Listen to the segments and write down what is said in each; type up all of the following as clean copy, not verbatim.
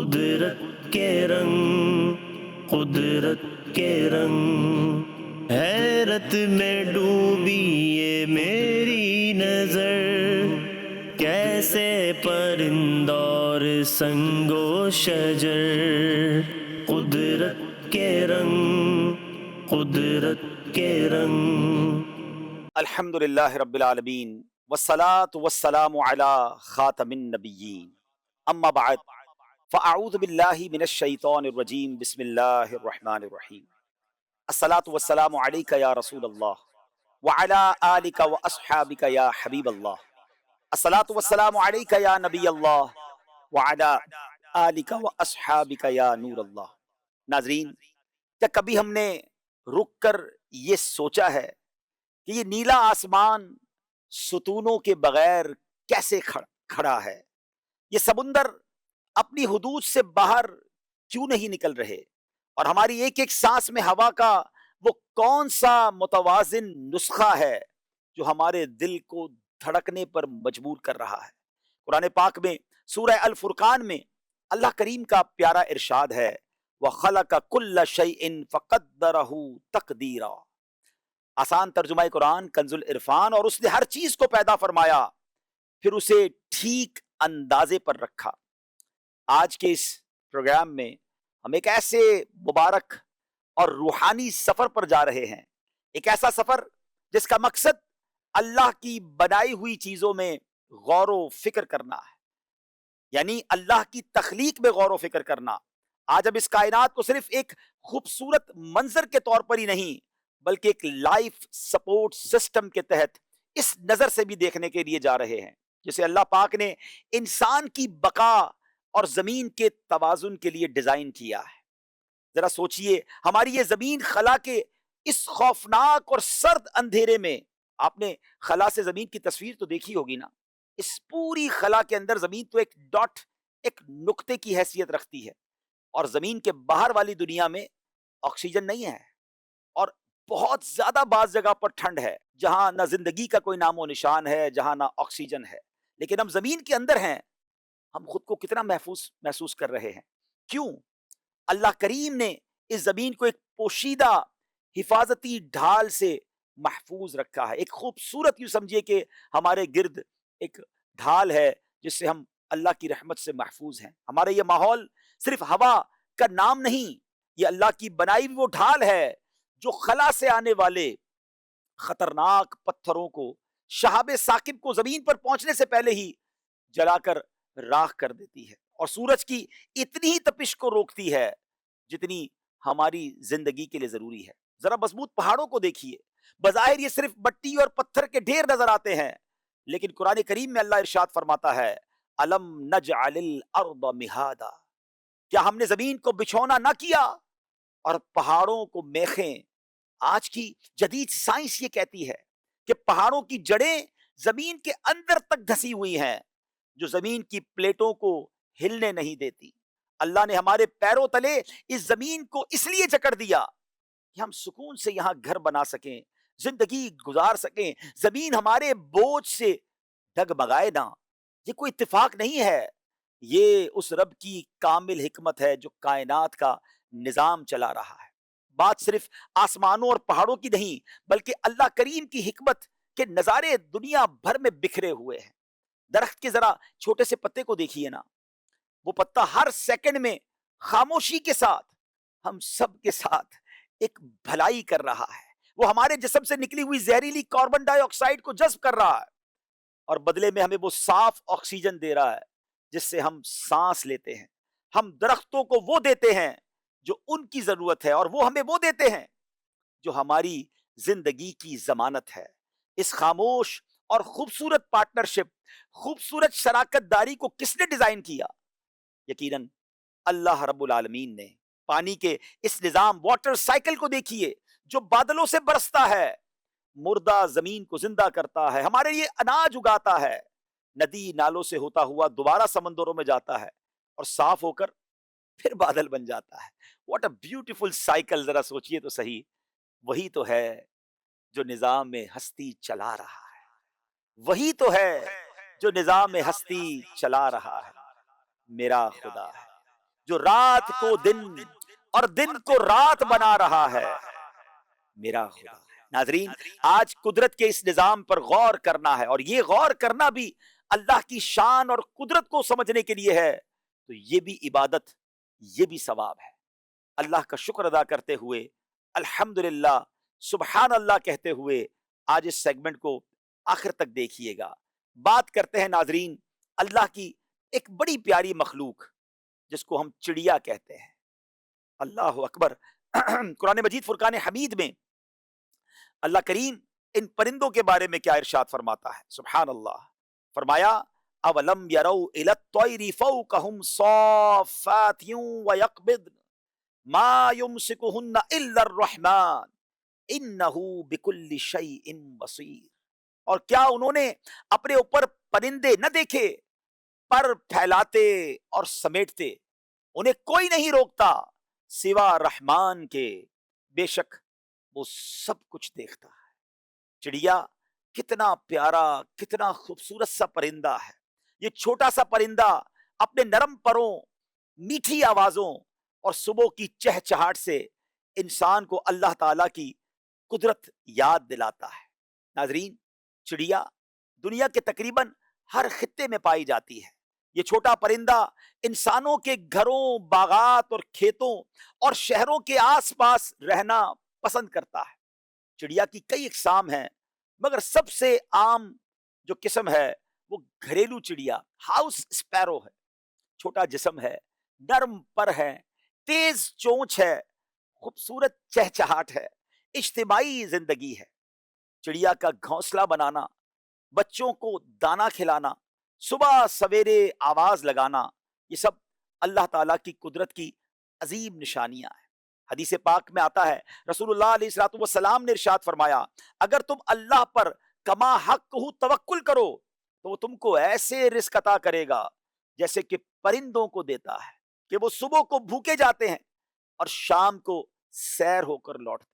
قدرت کے رنگ، قدرت کے رنگ، حیرت میں ڈوبی یہ میری نظر، کیسے پرند اور سنگ و شجر، قدرت کے رنگ، قدرت کے رنگ۔ الحمد للہ رب العالمین والصلاة والسلام علی خاتم النبیین، اما بعد فاعوذ باللہ من الشیطان الرجیم، بسم اللہ الرحمن الرحیم۔ الصلاة والسلام علیک یا رسول اللہ وعلی آلک واصحابک یا حبیب اللہ، الصلاة والسلام علیک یا نبی اللہ وعلی آلک واصحابک یا نور اللہ۔ ناظرین، کیا کبھی ہم نے رک کر یہ سوچا ہے کہ یہ نیلا آسمان ستونوں کے بغیر کیسے کھڑا ہے؟ یہ سمندر اپنی حدود سے باہر کیوں نہیں نکل رہے؟ اور ہماری ایک ایک سانس میں ہوا کا وہ کون سا متوازن نسخہ ہے جو ہمارے دل کو دھڑکنے پر مجبور کر رہا ہے؟ قرآن پاک میں سورہ الفرقان میں اللہ کریم کا پیارا ارشاد ہے، وَخَلَقَ كُلَّ شَيْءٍ فَقَدَّرَهُ تَقْدِيرًا۔ آسان ترجمہ قرآن کنز العرفان، اور اس نے ہر چیز کو پیدا فرمایا پھر اسے ٹھیک اندازے پر رکھا۔ آج کے اس پروگرام میں ہم ایک ایسے مبارک اور روحانی سفر پر جا رہے ہیں، ایک ایسا سفر جس کا مقصد اللہ کی بنائی ہوئی چیزوں میں غور و فکر کرنا ہے، یعنی اللہ کی تخلیق میں غور و فکر کرنا۔ آج ہم اس کائنات کو صرف ایک خوبصورت منظر کے طور پر ہی نہیں بلکہ ایک لائف سپورٹ سسٹم کے تحت اس نظر سے بھی دیکھنے کے لیے جا رہے ہیں جسے اللہ پاک نے انسان کی بقا اور زمین کے توازن کے لیے ڈیزائن کیا ہے۔ ذرا سوچئے، ہماری یہ زمین خلا کے اس خوفناک اور سرد اندھیرے میں، آپ نے خلا سے زمین کی تصویر تو دیکھی ہوگی نا، اس پوری خلا کے اندر زمین تو ایک ڈاٹ، ایک نقطے کی حیثیت رکھتی ہے، اور زمین کے باہر والی دنیا میں آکسیجن نہیں ہے، اور بہت زیادہ بعض جگہ پر ٹھنڈ ہے جہاں نہ زندگی کا کوئی نام و نشان ہے، جہاں نہ آکسیجن ہے، لیکن ہم زمین کے اندر ہیں۔ ہم خود کو کتنا محسوس کر رہے ہیں؟ کیوں؟ اللہ کریم نے اس زمین کو ایک پوشیدہ حفاظتی ڈھال سے محفوظ رکھا ہے، ایک خوبصورت، یوں سمجھیے کہ ہمارے گرد ایک ڈھال ہے جس سے ہم اللہ کی رحمت سے محفوظ ہیں۔ ہمارے یہ ماحول صرف ہوا کا نام نہیں، یہ اللہ کی بنائی ہوئی وہ ڈھال ہے جو خلا سے آنے والے خطرناک پتھروں کو، شہاب ثاقب کو زمین پر پہنچنے سے پہلے ہی جلا کر راکھ کر دیتی ہے، اور سورج کی اتنی ہی تپش کو روکتی ہے جتنی ہماری زندگی کے لیے ضروری ہے۔ ذرا مضبوط پہاڑوں کو دیکھیے، بظاہر یہ صرف مٹی اور پتھر کے ڈھیر نظر آتے ہیں، لیکن قرآن کریم میں اللہ ارشاد فرماتا ہے، الم نجعل الارض مہادا، کیا ہم نے زمین کو بچھونا نہ کیا اور پہاڑوں کو میخیں؟ آج کی جدید سائنس یہ کہتی ہے کہ پہاڑوں کی جڑیں زمین کے اندر تک دھسی ہوئی ہیں جو زمین کی پلیٹوں کو ہلنے نہیں دیتی۔ اللہ نے ہمارے پیروں تلے اس زمین کو اس لیے جکڑ دیا کہ ہم سکون سے یہاں گھر بنا سکیں، زندگی گزار سکیں، زمین ہمارے بوجھ سے ڈگمگائے نہ۔ یہ کوئی اتفاق نہیں ہے، یہ اس رب کی کامل حکمت ہے جو کائنات کا نظام چلا رہا ہے۔ بات صرف آسمانوں اور پہاڑوں کی نہیں بلکہ اللہ کریم کی حکمت کے نظارے دنیا بھر میں بکھرے ہوئے ہیں۔ درخت کے ذرا چھوٹے سے پتے کو دیکھیے نا، وہ پتا ہر سیکنڈ میں خاموشی کے ساتھ ہم سب کے ساتھ ایک بھلائی کر رہا ہے۔ وہ ہمارے جسم سے نکلی ہوئی زہریلی کاربن ڈائی آکسائڈ کو جذب کر رہا ہے اور بدلے میں ہمیں وہ صاف آکسیجن دے رہا ہے جس سے ہم سانس لیتے ہیں۔ ہم درختوں کو وہ دیتے ہیں جو ان کی ضرورت ہے، اور وہ ہمیں وہ دیتے ہیں جو ہماری زندگی کی ضمانت ہے۔ اس خاموش اور خوبصورت پارٹنرشپ، خوبصورت شراکت داری کو کس نے ڈیزائن کیا؟ یقیناً اللہ رب العالمین نے۔ پانی کے اس نظام، واٹر سائیکل کو دیکھیے جو بادلوں سے برستا ہے، مردہ زمین کو زندہ کرتا ہے، ہمارے لیے اناج اگاتا ہے، ندی نالوں سے ہوتا ہوا دوبارہ سمندروں میں جاتا ہے اور صاف ہو کر پھر بادل بن جاتا ہے۔ واٹ اے بیوٹیفل سائیکل، ذرا سوچئے تو صحیح۔ وہی تو ہے جو نظام ہستی چلا رہا ہے، وہی تو ہے جو نظام ہستی چلا رہا ہے، میرا خدا ہے۔ جو رات کو دن اور دن کو رات بنا رہا ہے، میرا خدا۔ ناظرین، آج قدرت کے اس نظام پر غور کرنا ہے، اور یہ غور کرنا بھی اللہ کی شان اور قدرت کو سمجھنے کے لیے ہے، تو یہ بھی عبادت، یہ بھی ثواب ہے۔ اللہ کا شکر ادا کرتے ہوئے، الحمدللہ، سبحان اللہ کہتے ہوئے آج اس سیگمنٹ کو آخر تک دیکھیے گا۔ بات کرتے ہیں ناظرین اللہ کی ایک بڑی پیاری مخلوق جس کو ہم چڑیا کہتے ہیں۔ اللہ اکبر۔ قرآن مجید فرقان حمید میں اللہ کریم ان پرندوں کے بارے میں کیا ارشاد فرماتا ہے؟ سبحان اللہ۔ فرمایا اولم یروا الی الطیر فوقہم صافات ویقبضن ما یمسکہن الا الرحمن انہ بکل شیء بصیر۔ اور کیا انہوں نے اپنے اوپر پرندے نہ دیکھے، پر پھیلاتے اور سمیٹتے، انہیں کوئی نہیں روکتا سوا رحمان کے، بے شک وہ سب کچھ دیکھتا ہے۔ چڑیا کتنا پیارا، کتنا خوبصورت سا پرندہ ہے۔ یہ چھوٹا سا پرندہ اپنے نرم پروں، میٹھی آوازوں اور صبح کی چہچہاٹ سے انسان کو اللہ تعالیٰ کی قدرت یاد دلاتا ہے۔ ناظرین، چڑیا دنیا کے تقریباً ہر خطے میں پائی جاتی ہے۔ یہ چھوٹا پرندہ انسانوں کے گھروں، باغات اور کھیتوں اور شہروں کے آس پاس رہنا پسند کرتا ہے۔ چڑیا کی کئی اقسام ہیں، مگر سب سے عام جو قسم ہے وہ گھریلو چڑیا ہاؤس اسپیرو ہے۔ چھوٹا جسم ہے، نرم پر ہے، تیز چونچ ہے، خوبصورت چہچہاٹ ہے، اجتماعی زندگی ہے۔ چڑیا کا گھونسلہ بنانا، بچوں کو دانا کھلانا، صبح سویرے آواز لگانا، یہ سب اللہ تعالیٰ کی قدرت کی عظیم نشانیاں ہیں۔ حدیث پاک میں آتا ہے، رسول اللہ علیہ الصلوۃ والسلام نے ارشاد فرمایا، اگر تم اللہ پر کما حق توکل کرو تو وہ تم کو ایسے رزق عطا کرے گا جیسے کہ پرندوں کو دیتا ہے، کہ وہ صبح کو بھوکے جاتے ہیں اور شام کو سیر ہو کر لوٹتے ہیں۔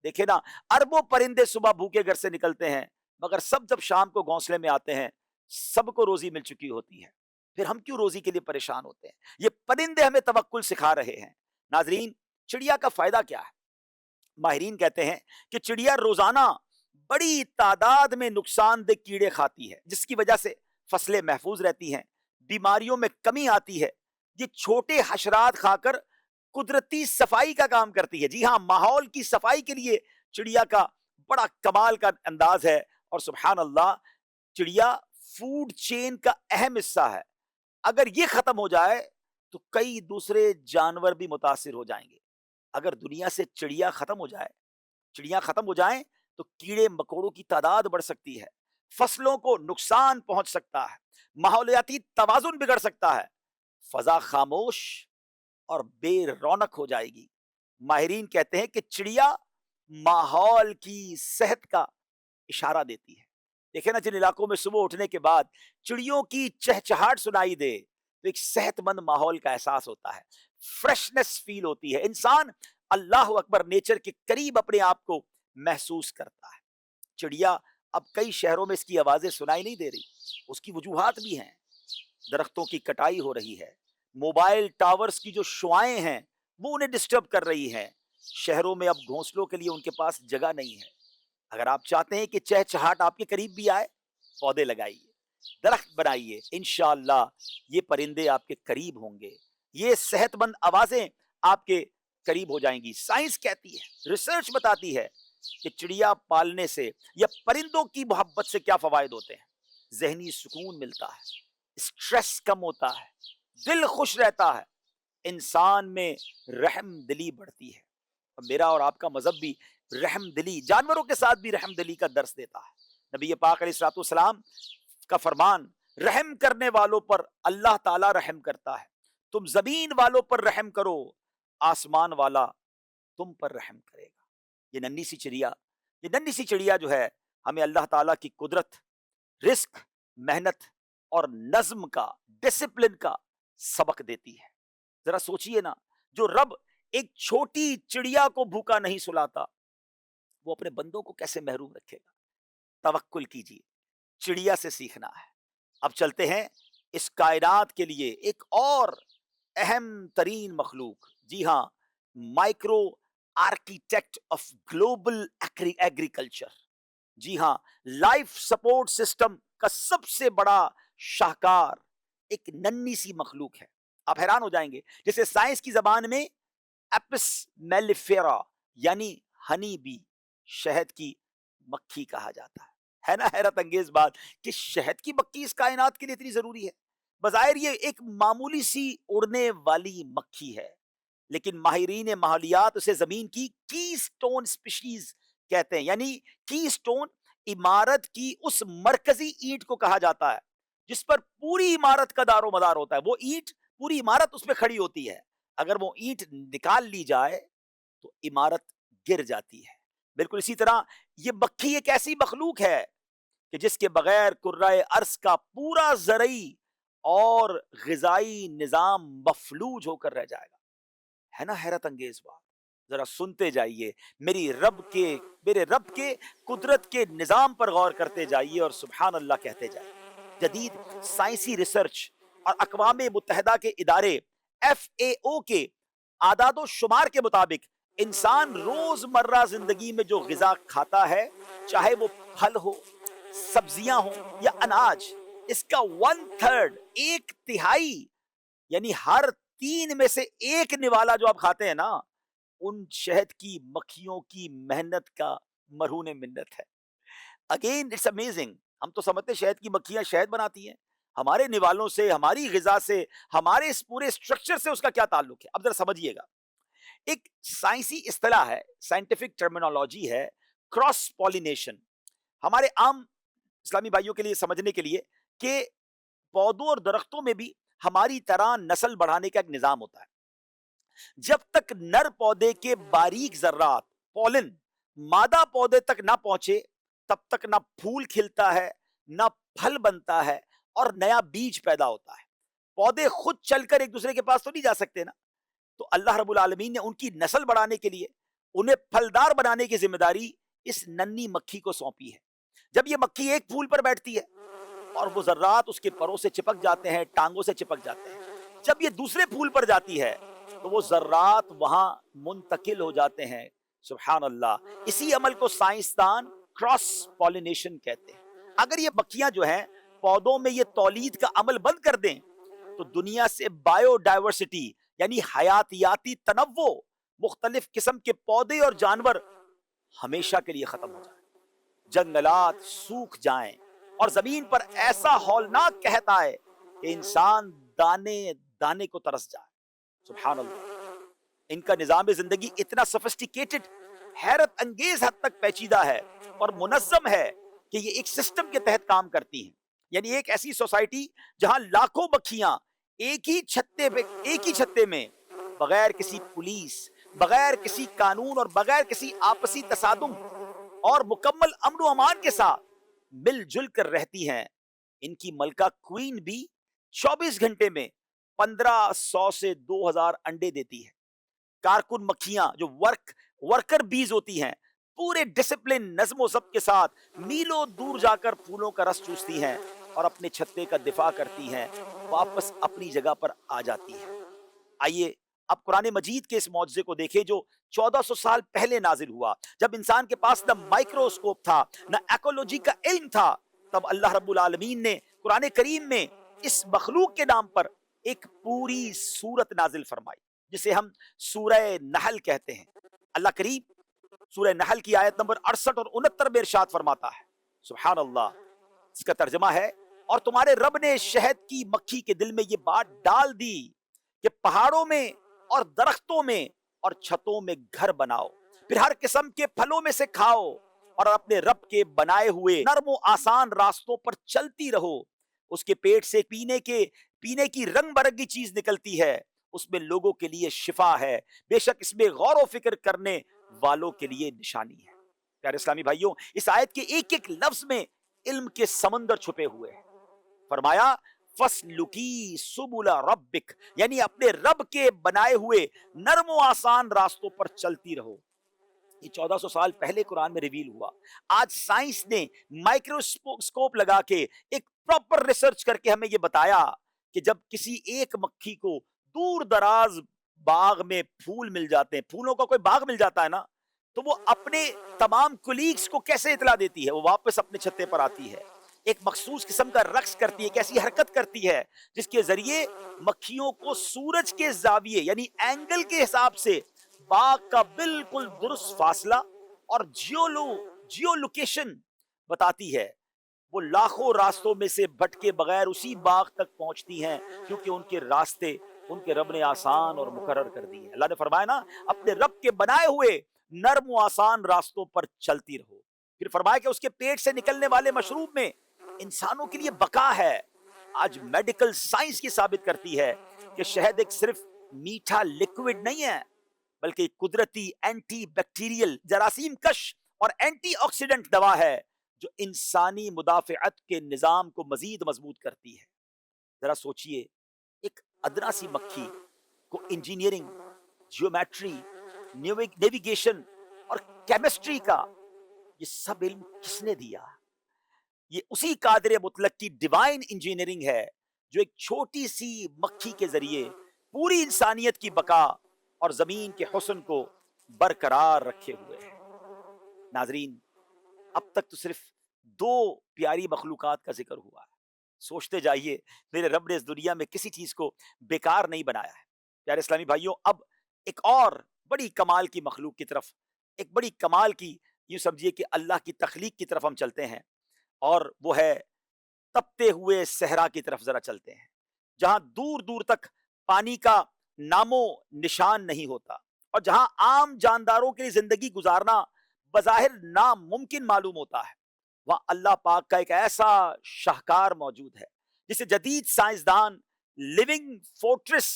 دیکھیں نا، اربوں پرندے صبح بھوکے گھر سے نکلتے ہیں، مگر سب جب شام کو گھونسلے میں آتے ہیں سب کو روزی مل چکی ہوتی ہے، پھر ہم کیوں روزی کے لیے پریشان ہوتے ہیں؟ یہ پرندے ہمیں توکل سکھا رہے ہیں۔ ناظرین، چڑیا کا فائدہ کیا ہے؟ ماہرین کہتے ہیں کہ چڑیا روزانہ بڑی تعداد میں نقصان دہ کیڑے کھاتی ہے، جس کی وجہ سے فصلیں محفوظ رہتی ہیں، بیماریوں میں کمی آتی ہے۔ یہ چھوٹے حشرات کھا کر قدرتی صفائی کا کام کرتی ہے۔ جی ہاں، ماحول کی صفائی کے لیے چڑیا کا بڑا کمال کا انداز ہے، اور سبحان اللہ، چڑیا فوڈ چین کا اہم حصہ ہے۔ اگر یہ ختم ہو جائے تو کئی دوسرے جانور بھی متاثر ہو جائیں گے۔ اگر دنیا سے چڑیا ختم ہو جائے، چڑیاں ختم ہو جائیں تو کیڑے مکوڑوں کی تعداد بڑھ سکتی ہے، فصلوں کو نقصان پہنچ سکتا ہے، ماحولیاتی توازن بگڑ سکتا ہے، فضا خاموش اور بے رونق ہو جائے گی۔ ماہرین کہتے ہیں کہ چڑیا ماحول کی صحت کا اشارہ دیتی ہے۔ دیکھیں نا، جن علاقوں میں صبح اٹھنے کے بعد چڑیوں کی چہچہاٹ سنائی دے تو ایک صحت مند ماحول کا احساس ہوتا ہے، فریشنس فیل ہوتی ہے، انسان اللہ اکبر نیچر کے قریب اپنے آپ کو محسوس کرتا ہے۔ چڑیا اب کئی شہروں میں اس کی آوازیں سنائی نہیں دے رہی، اس کی وجوہات بھی ہیں۔ درختوں کی کٹائی ہو رہی ہے، موبائل ٹاورز کی جو شعاعیں ہیں وہ انہیں ڈسٹرب کر رہی ہیں، شہروں میں اب گھونسلوں کے لیے ان کے پاس جگہ نہیں ہے۔ اگر آپ چاہتے ہیں کہ چہچہاٹ آپ کے قریب بھی آئے، پودے لگائیے، درخت بنائیے، انشاءاللہ یہ پرندے آپ کے قریب ہوں گے، یہ صحت مند آوازیں آپ کے قریب ہو جائیں گی۔ سائنس کہتی ہے، ریسرچ بتاتی ہے کہ چڑیا پالنے سے یا پرندوں کی محبت سے کیا فوائد ہوتے ہیں۔ ذہنی سکون ملتا ہے، اسٹریس کم ہوتا ہے، دل خوش رہتا ہے، انسان میں رحم دلی بڑھتی ہے۔ اور میرا اور آپ کا مذہب بھی رحم دلی، جانوروں کے ساتھ بھی رحم دلی کا درس دیتا ہے۔ نبی پاک علیہ الصلوۃ والسلام کا فرمان، رحم کرنے والوں پر اللہ تعالیٰ رحم کرتا ہے، تم زمین والوں پر رحم کرو، آسمان والا تم پر رحم کرے گا۔ یہ ننھی سی چڑیا جو ہے ہمیں اللہ تعالیٰ کی قدرت، رزق، محنت اور نظم کا، ڈسپلن کا سبق دیتی ہے۔ ذرا سوچئے نا، جو رب ایک چھوٹی چڑیا کو بھوکا نہیں سلاتا، وہ اپنے بندوں کو کیسے محروم رکھے گا؟ توکل کیجیے، چڑیا سے سیکھنا ہے۔ اب چلتے ہیں اس کائنات کے لیے ایک اور اہم ترین مخلوق، جی ہاں، micro architect of global agriculture, جی ہاں، لائف سپورٹ سسٹم کا سب سے بڑا شاہکار ایک ننھی سی مخلوق ہے. آپ حیران ہو جائیں گے، جسے سائنس کی زبان میں ایپس میلیفیرا یعنی ہنی بی، شہد کی مکھی کہا جاتا ہے نا حیرت انگیز بات کہ شہد کی مکھی اس کائنات کے لیے اتنی ضروری ہے. بظاہر یہ ایک معمولی سی اڑنے والی مکھی ہے، لیکن ماہرین ماحولیات اسے زمین کی سٹون سپیشیز کہتے ہیں. یعنی کی سٹون عمارت کی اس مرکزی اینٹ کو کہا جاتا ہے جس پر پوری عمارت کا دار و مدار ہوتا ہے. وہ اینٹ، پوری عمارت اس پہ کھڑی ہوتی ہے، اگر وہ اینٹ نکال لی جائے تو عمارت گر جاتی ہے. بالکل اسی طرح یہ مکھی ایک ایسی مخلوق ہے کہ جس کے بغیر کرۂ ارض کا پورا زرعی اور غذائی نظام مفلوج ہو کر رہ جائے گا. ہے نا حیرت انگیز بات؟ ذرا سنتے جائیے، میرے رب کے قدرت کے نظام پر غور کرتے جائیے اور سبحان اللہ کہتے جائیے. جدید سائنسی ریسرچ اور اقوام متحدہ کے ادارے FAO کے اعداد و شمار کے مطابق انسان روز مرہ زندگی میں جو غذا کھاتا ہے، چاہے وہ پھل ہو، سبزیاں ہوں یا اناج، اس کا 1/3، ایک تہائی، یعنی ہر 3 میں سے ایک نوالا جو آپ کھاتے ہیں نا، ان شہد کی مکھیوں کی محنت کا مرہون منت ہے. Again it's amazing. ہم تو سمجھتے ہیں شہد کی مکھیاں شہد بناتی ہیں، ہمارے نوالوں سے، ہماری غذا سے، ہمارے اس پورے اسٹرکچر سے اس کا کیا تعلق ہے؟ اب ذرا سمجھیے گا. ایک سائنسی اصطلاح ہے، سائنٹیفک ٹرمینالوجی ہے، کراس پولینیشن. ہمارے عام اسلامی بھائیوں کے لیے سمجھنے کے لیے کہ پودوں اور درختوں میں بھی ہماری طرح نسل بڑھانے کا ایک نظام ہوتا ہے. جب تک نر پودے کے باریک ذرات پولن مادہ پودے تک نہ پہنچے، تب تک نہ پھول کھلتا ہے، نہ پھل بنتا ہے اور نیا بیج پیدا ہوتا ہے. پودے خود چل کر ایک دوسرے کے پاس تو نہیں جا سکتے نا. تو اللہ رب العالمین نے ان کی نسل بڑھانے کے لیے، انہیں پھلدار بنانے کی ذمہ داری اس ننھی مکھی کو سونپی ہے. جب یہ مکھی ایک پھول پر بیٹھتی ہے اور وہ ذرات اس کے پروں سے چپک جاتے ہیں، ٹانگوں سے چپک جاتے ہیں، جب یہ دوسرے پھول پر جاتی ہے تو وہ ذرات وہاں منتقل ہو جاتے ہیں. سبحان اللہ. اسی عمل کو سائنسدان کراس پولینیشن کہتے ہیں. اگر یہ مکھیاں جو ہیں پودوں میں یہ تولید کا عمل بند کر دیں تو دنیا سے بایو ڈائیورسٹی یعنی حیاتیاتی تنوع، مختلف قسم کے پودے اور جانور ہمیشہ کے لیے ختم ہو جائیں، جنگلات سوکھ جائیں اور زمین پر ایسا ہولناک قحط آئے کہ انسان دانے دانے کو ترس جائے. سبحان اللہ. ان کا نظام زندگی اتنا سفسٹیکیٹڈ، حیرت انگیز حد تک پیچیدہ ہے اور منظم ہے کہ یہ ایک سسٹم کے تحت کام کرتی ہیں. یعنی ایک ایسی سوسائٹی جہاں لاکھوں مکھیاں ایک ہی چھتے میں، بغیر کسی پولیس، بغیر کسی قانون اور بغیر کسی آپسی تصادم اور مکمل امن و امان کے ساتھ مل جل کر رہتی ہیں. ان کی ملکہ کوئین بھی 24 گھنٹے میں 1500 سے 2000 انڈے دیتی ہے. کارکن مکھیاں جو ورکر بیز ہوتی ہیں، پورے ڈسپلن، نظم و ضبط کے ساتھ میلوں دور جا کر پھولوں کا رس چوستی ہیں اور اپنے چھتے کا دفاع کرتی ہیں، واپس اپنی جگہ پر آ جاتی ہیں. آئیے اب قرآن مجید کے اس معجزے کو دیکھیں جو 1400 سال پہلے نازل ہوا، جب انسان کے پاس نہ مائکروسکوپ تھا، نہ ایکولوجی کا علم تھا. تب اللہ رب العالمین نے قرآن کریم میں اس مخلوق کے نام پر ایک پوری سورت نازل فرمائی جسے ہم سورہ نحل کہتے ہیں. اللہ کریم سورہ نحل کی آیت نمبر 68 اور 69 میں ارشاد فرماتا ہے، سبحان اللہ. اس کا ترجمہ ہے، اور تمہارے رب نے شہد کی مکھی کے دل میں یہ بات ڈال دی کہ پہاڑوں میں اور درختوں میں اور چھتوں میں گھر بناؤ، پھر ہر قسم کے پھلوں میں سے کھاؤ اور اپنے رب کے بنائے ہوئے نرم و آسان راستوں پر چلتی رہو. اس کے پیٹ سے پینے کی رنگ برنگی چیز نکلتی ہے، اس میں لوگوں کے لیے شفا ہے، بے شک اس میں غور و فکر کرنے والوں کے لیے نشانی ہے. پیارے اسلامی بھائیوں، اس آیت کے ایک ایک لفظ میں علم کے سمندر چھپے ہوئے ہیں. فرمایا فَاسْلُكِي سُبُلَ رَبِّكَ، یعنی اپنے رب کے بنائے ہوئے نرم و آسان راستوں پر چلتی رہو. یہ 1400 سال پہلے قرآن میں ریویل ہوا. آج سائنس نے مائکروسکوپ لگا کے ایک پراپر ریسرچ کر کے ہمیں یہ بتایا کہ جب کسی ایک مکھی کو دور دراز باغ میں پھول مل جاتے ہیں، پھولوں کا کوئی باغ مل جاتا ہے نا، تو وہ اپنے تمام کولیگز کو کیسے اطلاع دیتی ہے؟ وہ واپس اپنے چھتے پر آتی ہے، ایک مخصوص قسم کا رقص کرتی ہے، ایک ایسی حرکت کرتی ہے جس کے ذریعے مکھیوں کو سورج کے زاویے یعنی اینگل کے حساب سے باغ کا بالکل درست فاصلہ اور جیو لوکیشن بتاتی ہے۔ وہ لاکھوں راستوں میں سے بھٹکے بغیر اسی باغ تک پہنچتی ہیں، کیونکہ ان کے راستے ان کے رب نے آسان اور مقرر کر دی ہے۔ اللہ نے فرمایا نا، اپنے رب کے بنائے ہوئے نرم و آسان راستوں پر چلتی رہو۔ پھر فرمایا کہ اس کے پیٹ سے نکلنے والے مشروب میں انسانوں کے لیے بقا ہے۔ آج میڈیکل سائنس کی ثابت کرتی ہے کہ شہد ایک صرف میٹھا لکوڈ نہیں ہے، بلکہ قدرتی اینٹی بیکٹیریل، جراثیم کش اور اینٹی آکسیڈنٹ دوا ہے جو انسانی مدافعت کے نظام کو مزید مضبوط کرتی ہے۔ ذرا سوچئے، ایک ادنا سی مکھی کو انجینئرنگ، جیومیٹری، نیویگیشن اور کیمسٹری کا یہ سب علم کس نے دیا؟ یہ اسی قادر مطلق کی ڈیوائن انجینئرنگ ہے جو ایک چھوٹی سی مکھی کے ذریعے پوری انسانیت کی بقا اور زمین کے حسن کو برقرار رکھے ہوئے ہے۔ ناظرین، اب تک تو صرف 2 پیاری مخلوقات کا ذکر ہوا ہے۔ سوچتے جائیے، میرے رب نے اس دنیا میں کسی چیز کو بیکار نہیں بنایا ہے۔ پیارے اسلامی بھائیوں، اب ایک اور بڑی کمال کی مخلوق کی طرف، ایک بڑی کمال کی، یوں سمجھیے کہ اللہ کی تخلیق کی طرف ہم چلتے ہیں، اور وہ ہے تپتے ہوئے صحرا کی طرف ذرا چلتے ہیں، جہاں دور دور تک پانی کا نامو نشان نہیں ہوتا، اور جہاں عام جانداروں کے لیے زندگی گزارنا بظاہر ناممکن معلوم ہوتا ہے۔ وہاں اللہ پاک کا ایک ایسا شاہکار موجود ہے جسے جدید سائنسدان لیونگ فورٹریس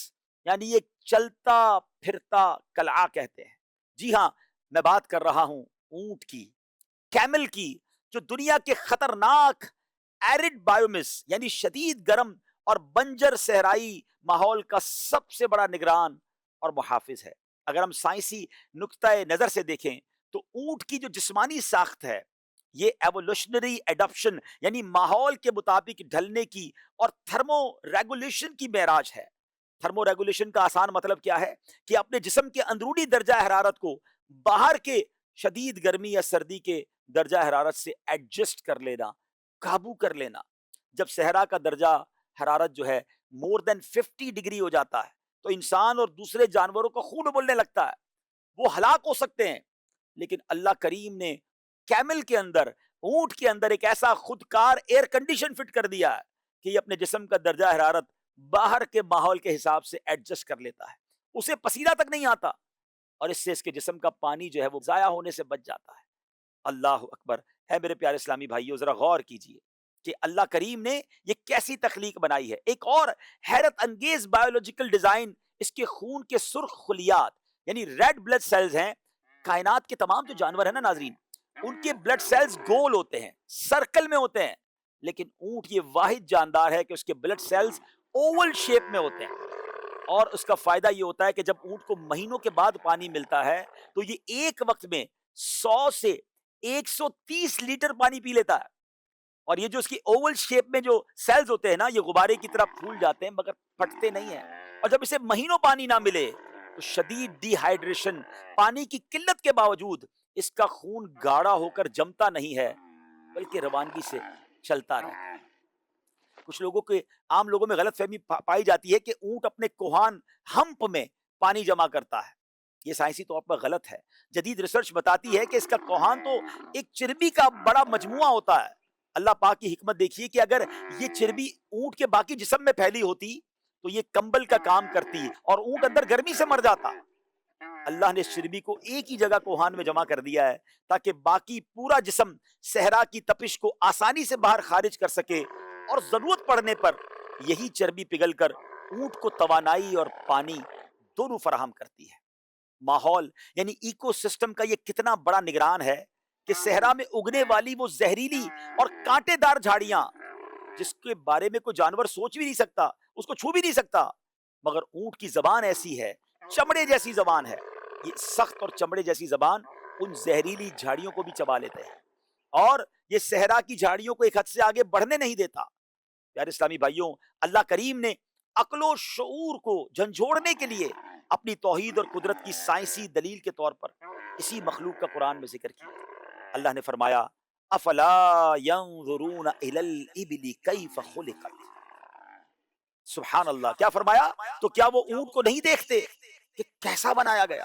یعنی ایک چلتا پھرتا قلعہ کہتے ہیں۔ جی ہاں، میں بات کر رہا ہوں اونٹ کی، کیمل کی، جو دنیا کے خطرناک ایرڈ بائیومس یعنی شدید گرم اور بنجر صحرائی ماحول کا سب سے بڑا نگران اور محافظ ہے۔ اگر ہم سائنسی نقطۂ نظر سے دیکھیں تو اونٹ کی جو جسمانی ساخت ہے، یہ ایوولوشنری ایڈاپشن یعنی ماحول کے مطابق ڈھلنے کی اور تھرمو ریگولیشن کی معراج ہے۔ تھرمو ریگولیشن کا آسان مطلب کیا ہے؟ کہ اپنے جسم کے اندرونی درجہ حرارت کو باہر کے شدید گرمی یا سردی کے درجہ حرارت سے ایڈجسٹ کر لینا، قابو کر لینا۔ جب صحرا کا درجہ حرارت جو ہے مور دین 50 ڈگری ہو جاتا ہے تو انسان اور دوسرے جانوروں کا خون ابلنے لگتا ہے، وہ ہلاک ہو سکتے ہیں۔ لیکن اللہ کریم نے کیمل کے اندر، اونٹ کے اندر ایک ایسا خودکار ایئر کنڈیشن فٹ کر دیا ہے کہ یہ اپنے جسم کا درجہ حرارت باہر کے ماحول کے حساب سے ایڈجسٹ کر لیتا ہے، اسے پسینہ تک نہیں آتا، اور اس سے اس کے جسم کا پانی جو ہے وہ ضائع ہونے سے بچ جاتا ہے۔ اللہ اکبر ہے میرے پیارے اسلامی بھائیوں، ذرا غور کیجئے کہ اللہ کریم نے یہ کیسی تخلیق بنائی ہے۔ ایک اور حیرت انگیز بایولوجیکل ڈیزائن اس کے خون کے سرخ خلیات یعنی ریڈ بلڈ سیلز ہیں۔ کائنات کے تمام جو جانور ہیں نا ناظرین، ان کے بلڈ سیلز گول ہوتے ہیں، سرکل میں ہوتے ہیں، لیکن اونٹ یہ واحد جاندار ہے کہ اس کے بلڈ سیلز اوول شیپ میں ہوتے ہیں، اور اس کا فائدہ یہ ہوتا ہے کہ جب اونٹ کو مہینوں کے بعد پانی ملتا ہے تو یہ ایک وقت میں 100 سے 130 لیٹر پانی پی لیتا ہے، اور یہ جو اس کی اوول شیپ میں جو سیلز ہوتے ہیں نا، یہ غبارے کی طرح پھول جاتے ہیں مگر پھٹتے نہیں ہیں، اور جب اسے مہینوں پانی نہ ملے تو شدید ڈی ہائیڈریشن، پانی کی قلت کے باوجود اس کا خون گاڑھا ہو کر جمتا نہیں ہے بلکہ روانگی سے چلتا رہتا ہے۔ کچھ لوگوں کے، عام لوگوں میں غلط فہمی پائی جاتی ہے کہ اونٹ اپنے کوہان ہمپ میں پانی جمع کرتا ہے، یہ سائنسی طور پر غلط ہے۔ جدید ریسرچ بتاتی ہے کہ اس کا کوہان تو ایک چربی کا بڑا مجموعہ ہوتا ہے۔ اللہ پاک کی حکمت دیکھیے کہ اگر یہ چربی اونٹ کے باقی جسم میں پھیلی ہوتی تو یہ کمبل کا کام کرتی اور اونٹ اندر گرمی سے مر جاتا۔ اللہ نے اس چربی کو ایک ہی جگہ کوہان میں جمع کر دیا ہے تاکہ باقی پورا جسم صحرا کی تپش کو آسانی سے باہر خارج کر سکے، اور ضرورت پڑنے پر یہی چربی پگھل کر اونٹ کو توانائی اور پانی دونوں فراہم کرتی ہے۔ ماحول یعنی ایکو سسٹم کا یہ کتنا بڑا نگران ہے کہ صحرا میں اگنے والی وہ زہریلی اور کانٹے دار جھاڑیاں جس کے بارے میں کوئی جانور سوچ بھی نہیں سکتا، اس کو چھو بھی نہیں سکتا، مگر اونٹ کی زبان ایسی ہے، چمڑے جیسی زبان ہے، یہ سخت اور چمڑے جیسی زبان ان زہریلی جھاڑیوں کو بھی چبا لیتے ہیں، اور یہ صحرا کی جھاڑیوں کو ایک حد سے آگے بڑھنے نہیں دیتا۔ پیارے اسلامی بھائیوں، اللہ کریم نے عقل و شعور کو جھنجھوڑنے کے لیے اپنی توحید اور قدرت کی سائنسی دلیل کے طور پر اسی مخلوق کا قرآن میں ذکر کیا۔ اللہ نے فرمایا افلا ينظرون الى الابل كيف خلقت، سبحان اللہ، کیا فرمایا؟ تو کیا وہ اونٹ کو نہیں دیکھتے کہ کیسا بنایا گیا؟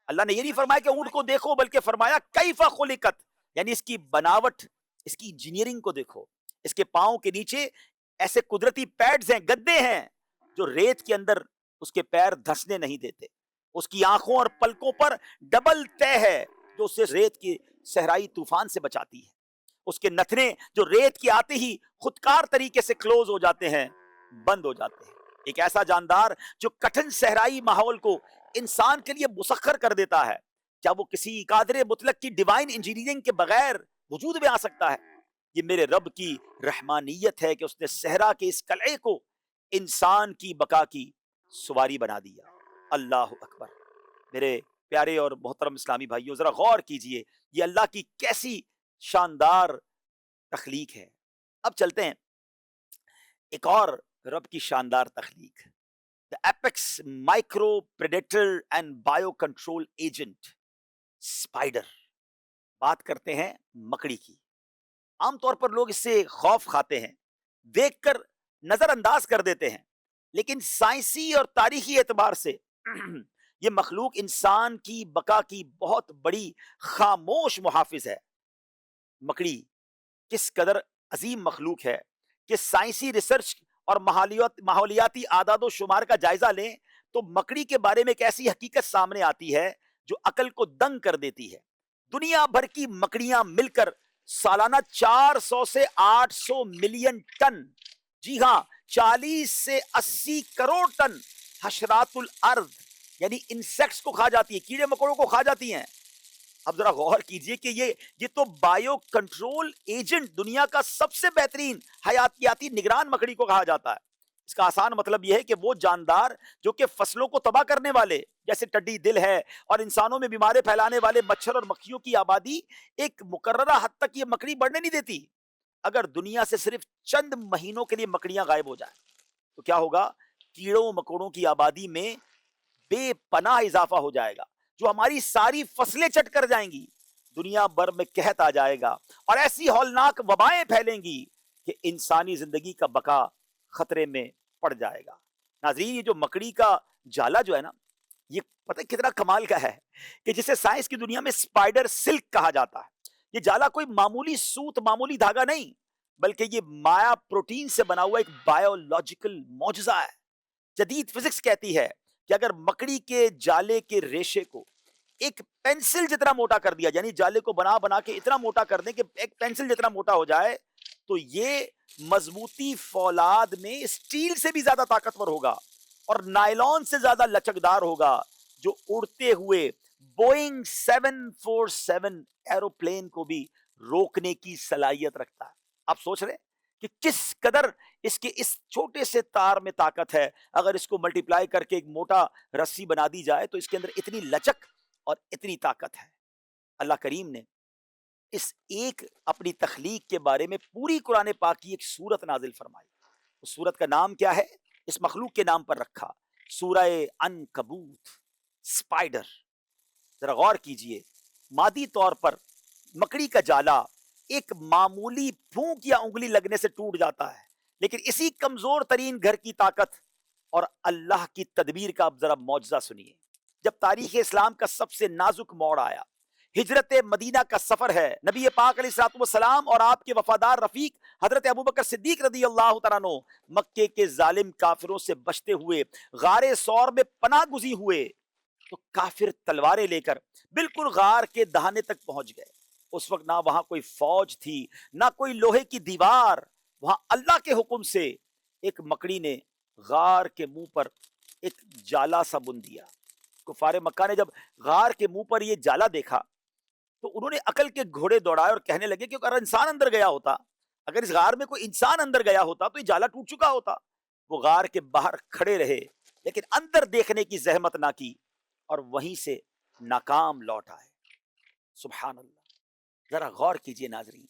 اللہ نے یہ نہیں فرمایا کہ اونٹ کو دیکھو، بلکہ فرمایا کیف خلقت، یعنی اس کی بناوٹ، اس کی انجینئرنگ کو دیکھو۔ اس کے پاؤں کے نیچے ایسے قدرتی پیڈز ہیں، گدے ہیں، جو ریت کے اندر اس کے پیر دھسنے نہیں دیتے۔ اس کی آنکھوں اور پلکوں پر ڈبل طے ہے جو اسے ریت کی صحرائی طوفان سے بچاتی ہے۔ اس کے نتنے جو ریت کے آتے ہی خودکار طریقے سے کلوز ہو جاتے ہیں، بند ہو جاتے ہیں۔ ایک ایسا جاندار جو کٹھن صحرائی ماحول کو انسان کے لیے مسخر کر دیتا ہے، کیا وہ کسی قادر مطلق کی ڈیوائن انجینئرنگ کے بغیر وجود میں آ سکتا ہے؟ یہ میرے رب کی رحمانیت ہے کہ اس نے صحرا کے اس قلعے کو انسان کی بقا کی سواری بنا دیا۔ اللہ اکبر۔ میرے پیارے اور محترم اسلامی بھائیوں، ذرا غور کیجئے، یہ اللہ کی کیسی شاندار تخلیق ہے۔ اب چلتے ہیں ایک اور رب کی شاندار تخلیق، the apex micro predator and bio control agent spider۔ بات کرتے ہیں مکڑی کی۔ عام طور پر لوگ اس سے خوف کھاتے ہیں، دیکھ کر نظر انداز کر دیتے ہیں، لیکن سائنسی اور تاریخی اعتبار سے یہ مخلوق انسان کی بقا کی بہت بڑی خاموش محافظ ہے۔ مکڑی کس قدر عظیم مخلوق ہے کہ سائنسی ریسرچ اور ماحولیاتی اعداد و شمار کا جائزہ لیں تو مکڑی کے بارے میں ایک ایسی حقیقت سامنے آتی ہے جو عقل کو دنگ کر دیتی ہے۔ دنیا بھر کی مکڑیاں مل کر سالانہ 400 سے 800 ملین ٹن، جی ہاں 40 سے 80 کروڑ ٹن حشرات الارض یعنی انسیکٹس کو کھا جاتی ہے، کیڑے مکوڑوں کو کھا جاتی ہیں۔ اب ذرا غور کیجئے کہ یہ تو بایو کنٹرول ایجنٹ، دنیا کا سب سے بہترین حیاتیاتی نگران مکڑی کو کہا جاتا ہے۔ اس کا آسان مطلب یہ ہے کہ وہ جاندار جو کہ فصلوں کو تباہ کرنے والے جیسے ٹڈی دل ہے اور انسانوں میں بیماری پھیلانے والے مچھر اور مکھیوں کی آبادی ایک مقررہ حد تک یہ مکڑی بڑھنے نہیں دیتی۔ اگر دنیا سے صرف چند مہینوں کے لیے مکڑیاں غائب ہو جائیں تو کیا ہوگا؟ کیڑوں مکوڑوں کی آبادی میں بے پناہ اضافہ ہو جائے گا جو ہماری ساری فصلیں چٹ کر جائیں گی، دنیا بھر میں قحط آ جائے گا اور ایسی ہولناک وبائیں پھیلیں گی کہ انسانی زندگی کا بقا خطرے میں پڑ جائے گا۔ ناظرین، یہ جو مکڑی کا جالا جو ہے نا، یہ پتہ کتنا کمال کا ہے کہ جسے سائنس کی دنیا میں اسپائڈر سلک کہا جاتا ہے۔ یہ جالا کوئی معمولی سوت، معمولی دھاگا نہیں، بلکہ یہ مایا پروٹین سے بنا ہوا ایک بایولوجیکل معجزہ ہے۔ جدید فزکس کہتی ہے کہ اگر مکڑی کے جالے کے ریشے کو ایک پینسل جتنا موٹا کر دیا، یعنی جالے کو بنا کے اتنا موٹا کر دیں کہ ایک پینسل جتنا موٹا ہو جائے، تو یہ مضبوطی فولاد میں اسٹیل سے بھی زیادہ طاقتور ہوگا اور نائلون سے زیادہ لچکدار ہوگا، جو اڑتے ہوئے بوئنگ 747 ایروپلین کو بھی روکنے کی صلاحیت رکھتا ہے۔ آپ سوچ رہے کہ کس قدر اس کے اس چھوٹے سے تار میں طاقت ہے۔ اگر اس کو ملٹیپلائی کر کے ایک موٹا رسی بنا دی جائے تو اس کے اندر اتنی لچک اور اتنی طاقت ہے۔ اللہ کریم نے اس ایک اپنی تخلیق کے بارے میں پوری قرآن پاک کی ایک سورت نازل فرمائی۔ اس سورت کا نام کیا ہے؟ اس مخلوق کے نام پر رکھا، سورہ عنکبوت، اسپائڈر۔ ذرا غور کیجئے، مادی طور پر مکڑی کا جالا ایک معمولی پھونک یا انگلی لگنے سے ٹوٹ جاتا ہے، لیکن اسی کمزور ترین گھر کی طاقت اور اللہ کی تدبیر کا اب ذرا معجزہ سنیے۔ جب تاریخ اسلام کا سب سے نازک موڑ آیا، ہجرت مدینہ کا سفر ہے، نبی پاک علیہ الصلوۃ والسلام اور آپ کے وفادار رفیق حضرت ابوبکر صدیق رضی اللہ تعالیٰ عنہ مکے کے ظالم کافروں سے بچتے ہوئے غار ثور میں پناہ گزین ہوئے، تو کافر تلواریں لے کر بالکل غار کے دہانے تک پہنچ گئے۔ اس وقت نہ وہاں کوئی فوج تھی، نہ کوئی لوہے کی دیوار، وہاں اللہ کے حکم سے ایک مکڑی نے غار کے منہ پر ایک جالا سا بن دیا۔ کفار مکہ نے جب غار کے منہ پر یہ جالا دیکھا تو انہوں نے عقل کے گھوڑے دوڑائے اور کہنے لگے کہ اگر انسان اندر گیا ہوتا، اگر اس غار میں کوئی انسان اندر گیا ہوتا تو یہ جالا ٹوٹ چکا ہوتا۔ وہ غار کے باہر کھڑے رہے لیکن اندر دیکھنے کی زحمت نہ کی اور وہیں سے ناکام لوٹ آئے۔ سبحان اللہ۔ ذرا غور کیجئے ناظرین،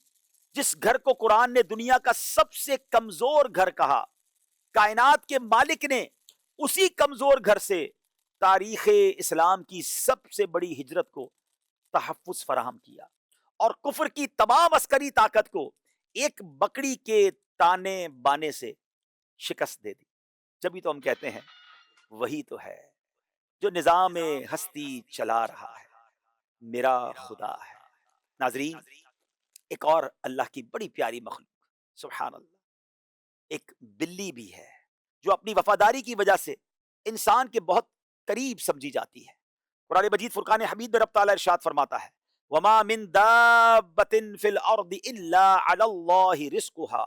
جس گھر کو قرآن نے دنیا کا سب سے کمزور گھر کہا، کائنات کے مالک نے اسی کمزور گھر سے تاریخ اسلام کی سب سے بڑی ہجرت کو تحفظ فراہم کیا اور کفر کی تمام عسکری طاقت کو ایک بکری کے تانے بانے سے شکست دے دی. جبھی تو ہم کہتے ہیں وہی تو ہے جو نظام ہستی چلا رہا ہے، میرا خدا ہے. ناظرین، ایک اور اللہ کی بڑی پیاری مخلوق، سبحان اللہ، ایک بلی بھی ہے جو اپنی وفاداری کی وجہ سے انسان کے بہت قریب سمجھی جاتی ہے. قرآن مجید فرقان حمید میں رب تعالیٰ ارشاد فرماتا ہے وَمَا مِن دَابَّةٍ فِي الْأَرْضِ إِلَّا عَلَى اللَّهِ رِزْقُهَا،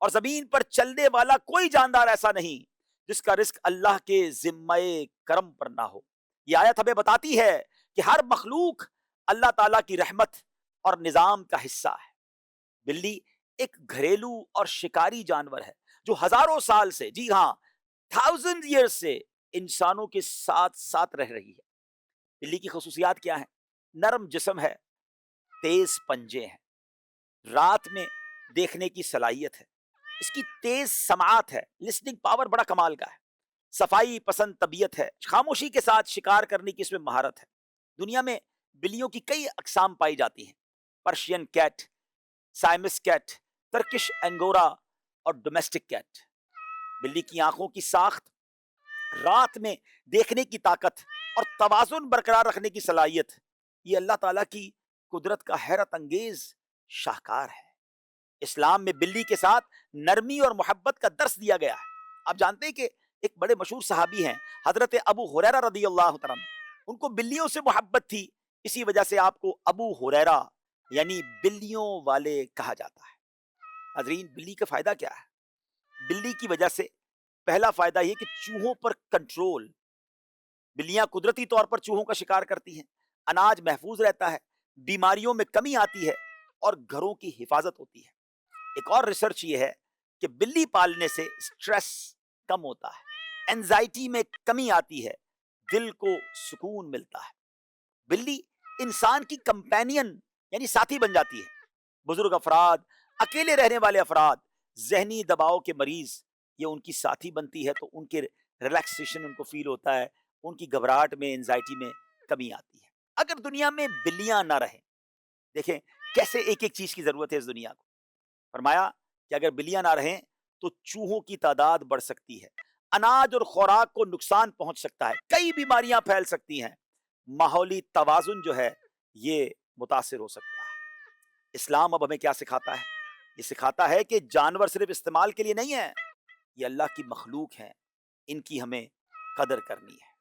اور زمین پر چلنے والا کوئی جاندار ایسا نہیں جس کا رزق اللہ کے ذمہ کرم پر نہ ہو. یہ آیت ہمیں بتاتی ہے کہ ہر مخلوق اللہ تعالیٰ کی رحمت اور نظام کا حصہ ہے. بلی ایک گھریلو اور شکاری جانور ہے جو ہزاروں سال سے، جی ہاں، 1000 ایئر سے انسانوں کے ساتھ ساتھ رہ رہی ہے. بلی کی خصوصیات کیا ہیں؟ نرم جسم ہے، تیز پنجے ہیں، رات میں دیکھنے کی صلاحیت ہے، اس کی تیز سماعت ہے، لسننگ پاور بڑا کمال کا ہے، صفائی پسند طبیعت ہے، خاموشی کے ساتھ شکار کرنے کی اس میں مہارت ہے. دنیا میں بلیوں کی کئی اقسام پائی جاتی ہیں، Persian cat, Siamese cat, Turkish Angora اور ڈومیسٹک کیٹ. بلی کی آنکھوں کی ساخت، رات میں دیکھنے کی طاقت اور توازن برقرار رکھنے کی صلاحیت، یہ اللہ تعالیٰ کی قدرت کا حیرت انگیز شاہکار ہے. اسلام میں بلی کے ساتھ نرمی اور محبت کا درس دیا گیا ہے. آپ جانتے ہیں کہ ایک بڑے مشہور صحابی ہیں حضرت ابو ہریرہ رضی اللہ تعالیٰ عنہ، ان کو بلیوں سے محبت تھی، اسی وجہ سے آپ کو ابو ہریرہ یعنی بلیوں والے کہا جاتا ہے. حضرین، بلی کا فائدہ کیا ہے؟ بلی کی وجہ سے پہلا فائدہ یہ کہ چوہوں پر کنٹرول. بلیاں قدرتی طور پر چوہوں کا شکار کرتی ہیں، اناج محفوظ رہتا ہے، بیماریوں میں کمی آتی ہے اور گھروں کی حفاظت ہوتی ہے. ایک اور ریسرچ یہ ہے کہ بلی پالنے سے سٹریس کم ہوتا ہے، اینزائٹی میں کمی آتی ہے، دل کو سکون ملتا ہے. بلی انسان کی کمپینین یعنی ساتھی بن جاتی ہے. بزرگ افراد، اکیلے رہنے والے افراد، ذہنی دباؤ کے مریض، یہ ان کی ساتھی بنتی ہے تو ان کے ریلیکسیشن ان کو فیل ہوتا ہے، ان کی گھبراہٹ میں، انزائٹی میں کمی آتی ہے. اگر دنیا میں بلیاں نہ رہیں، دیکھیں کیسے ایک ایک چیز کی ضرورت ہے اس دنیا کو. فرمایا کہ اگر بلیاں نہ رہیں تو چوہوں کی تعداد بڑھ سکتی ہے، اناج اور خوراک کو نقصان پہنچ سکتا ہے، کئی بیماریاں پھیل سکتی ہیں، ماحولی توازن جو ہے یہ متاثر ہو سکتا ہے. اسلام اب ہمیں کیا سکھاتا ہے؟ یہ سکھاتا ہے کہ جانور صرف استعمال کے لیے نہیں ہے، یہ اللہ کی مخلوق ہیں، ان کی ہمیں قدر کرنی ہے.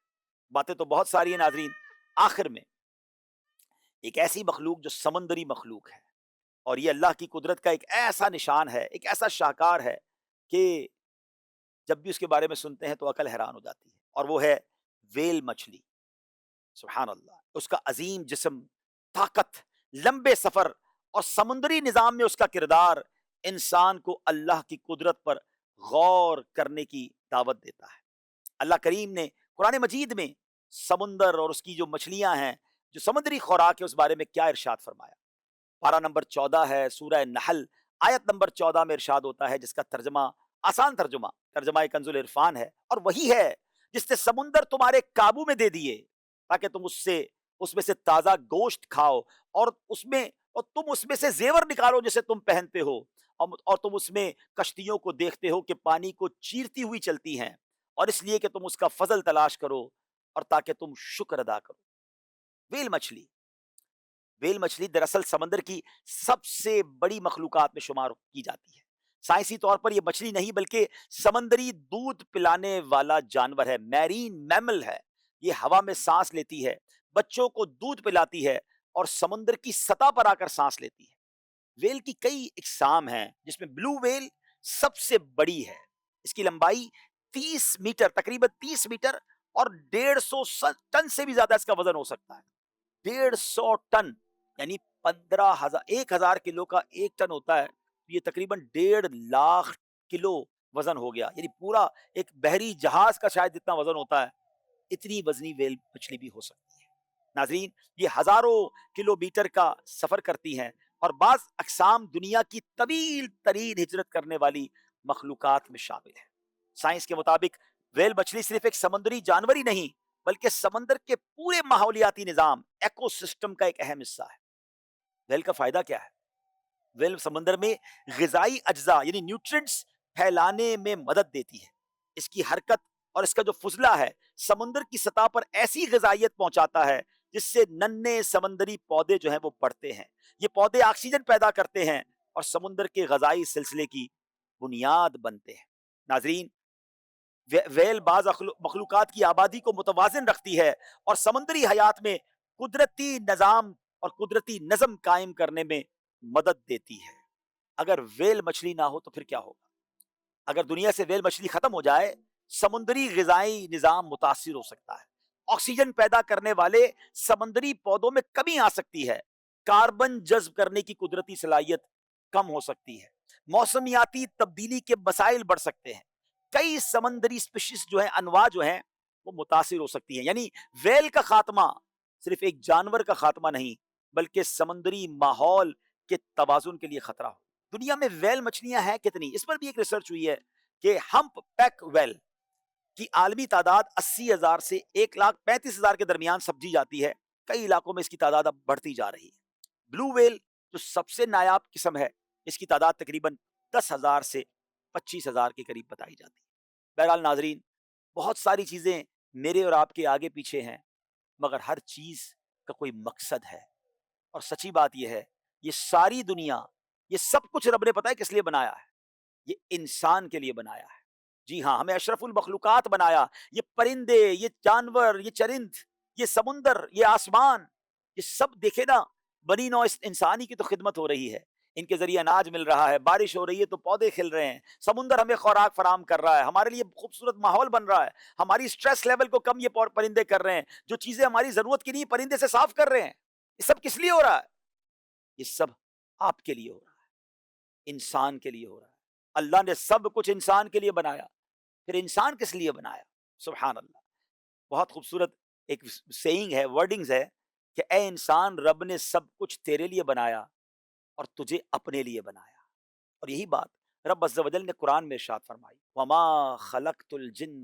باتیں تو بہت ساری ہیں ناظرین، آخر میں ایک ایسی مخلوق جو سمندری مخلوق ہے، اور یہ اللہ کی قدرت کا ایک ایسا نشان ہے، ایک ایسا شاہکار ہے کہ جب بھی اس کے بارے میں سنتے ہیں تو عقل حیران ہو جاتی ہے، اور وہ ہے ویل مچھلی. سبحان اللہ، اس کا عظیم جسم، طاقت، لمبے سفر اور سمندری نظام میں اس کا کردار انسان کو اللہ کی قدرت پر غور کرنے کی دعوت دیتا ہے. اللہ کریم نے قرآن مجید میں سمندر اور اس کی جو مچھلیاں ہیں، جو سمندری خوراک ہے، اس بارے میں کیا ارشاد فرمایا؟ پارہ نمبر 14 ہے سورہ نحل، آیت نمبر 14 میں ارشاد ہوتا ہے، جس کا ترجمہ، آسان ترجمہ کنز العرفان ہے، اور وہی ہے جس نے سمندر تمہارے قابو میں دے دیے تاکہ تم اس میں سے تازہ گوشت کھاؤ، اور تم اس میں سے زیور نکالو جسے تم پہنتے ہو، اور تم اس میں کشتیوں کو دیکھتے ہو کہ پانی کو چیرتی ہوئی چلتی ہیں، اور اس لیے کہ تم اس کا فضل تلاش کرو اور تاکہ تم شکر ادا کرو. ویل مچھلی دراصل سمندر کی سب سے بڑی مخلوقات میں شمار کی جاتی ہے. سائنسی طور پر یہ مچھلی نہیں بلکہ سمندری دودھ پلانے والا جانور ہے، میرین میمل ہے. یہ ہوا میں سانس لیتی ہے، بچوں کو دودھ پلاتی ہے اور سمندر کی سطح پر آ کر سانس لیتی ہے. ویل کی کئی اقسام ہیں جس میں بلو ویل سب سے بڑی ہے. اس کی لمبائی 30 میٹر، تقریباً 30 میٹر، اور 150 ٹن سے بھی زیادہ اس کا وزن ہو سکتا ہے. 150 ٹن یعنی 1000 کلو کا 1 ٹن ہوتا ہے، یہ تقریباً 1.5 لاکھ کلو وزن ہو گیا، یعنی پورا ایک بحری جہاز کا شاید جتنا وزن ہوتا ہے، اتنی وزنی ویل مچھلی بھی ہو سکتی ہے. ناظرین، یہ ہزاروں کلو میٹر کا سفر کرتی ہیں، اور بعض اقسام دنیا کی طویل ترین ہجرت کرنے والی مخلوقات میں شامل ہیں. سائنس کے مطابق ویل مچھلی صرف ایک سمندری جانور ہی نہیں بلکہ سمندر کے پورے ماحولیاتی نظام ایکو سسٹم کا ایک اہم حصہ ہے۔ ویل کا فائدہ کیا ہے؟ ویل سمندر میں غذائی اجزاء یعنی نیوٹرینٹس پھیلانے میں مدد دیتی ہے۔ اس کی حرکت اور اس کا جو فضلہ ہے سمندر کی سطح پر ایسی غذائیت پہنچاتا ہے جس سے ننھے سمندری پودے جو ہیں وہ بڑھتے ہیں۔ یہ پودے آکسیجن پیدا کرتے ہیں اور سمندر کے غذائی سلسلے کی بنیاد بنتے ہیں۔ ناظرین، ویل بعض مخلوقات کی آبادی کو متوازن رکھتی ہے اور سمندری حیات میں قدرتی نظام اور قدرتی نظم قائم کرنے میں مدد دیتی ہے۔ اگر ویل مچھلی نہ ہو تو پھر کیا ہوگا؟ اگر دنیا سے ویل مچھلی ختم ہو جائے سمندری غذائی نظام متاثر ہو سکتا ہے، آکسیجن پیدا کرنے والے سمندری پودوں میں کمی آ سکتی ہے، کاربن جذب کرنے کی قدرتی صلاحیت کم ہو سکتی ہے، موسمیاتی تبدیلی کے مسائل بڑھ سکتے ہیں، کئی سمندری اسپیشیز جو ہیں انواع جو ہیں وہ متاثر ہو سکتی ہیں۔ یعنی ویل کا خاتمہ صرف ایک جانور کا خاتمہ نہیں بلکہ سمندری ماحول کے توازن کے لیے خطرہ ہو۔ دنیا میں ویل مچھلیاں ہیں کتنی؟ اس پر بھی ایک ریسرچ ہوئی ہے کہ ہمپ پیک ویل کی عالمی تعداد 80,000 سے 1,35,000 کے درمیان سمجھی جاتی ہے۔ کئی علاقوں میں اس کی تعداد اب بڑھتی جا رہی ہے۔ بلو ویل جو سب سے نایاب قسم ہے اس کی تعداد تقریباً 10,000 سے 25,000 کے قریب بتائی جاتی ہے۔ بہرحال ناظرین، بہت ساری چیزیں میرے اور آپ کے آگے پیچھے ہیں مگر ہر چیز کا کوئی مقصد ہے، اور سچی بات یہ ہے یہ ساری دنیا، یہ سب کچھ رب نے پتہ ہے کس لیے بنایا ہے؟ یہ انسان کے لیے بنایا ہے۔ جی ہاں، ہمیں اشرف المخلوقات بنایا۔ یہ پرندے، یہ جانور، یہ چرند، یہ سمندر، یہ آسمان، یہ سب دیکھے نا، بنی نوع انسانی کی تو خدمت ہو رہی ہے۔ ان کے ذریعے اناج مل رہا ہے، بارش ہو رہی ہے تو پودے کھل رہے ہیں، سمندر ہمیں خوراک فراہم کر رہا ہے، ہمارے لیے خوبصورت ماحول بن رہا ہے، ہماری سٹریس لیول کو کم یہ پرندے کر رہے ہیں، جو چیزیں ہماری ضرورت کی نہیں پرندے سے صاف کر رہے ہیں۔ یہ سب کس لیے ہو رہا ہے؟ یہ سب آپ کے لیے ہو رہا ہے، انسان کے لیے ہو رہا ہے۔ اللہ نے سب کچھ انسان کے لیے بنایا، پھر انسان کس لیے بنایا؟ سبحان اللہ۔ بہت خوبصورت ایک سیئنگ ہے، ورڈنگز ہے کہ اے انسان، رب نے سب کچھ تیرے لیے بنایا اور تجھے اپنے لیے بنایا۔ اور یہی بات رب عز و جل نے قرآن میں ارشاد فرمائی، وما خلقت الجن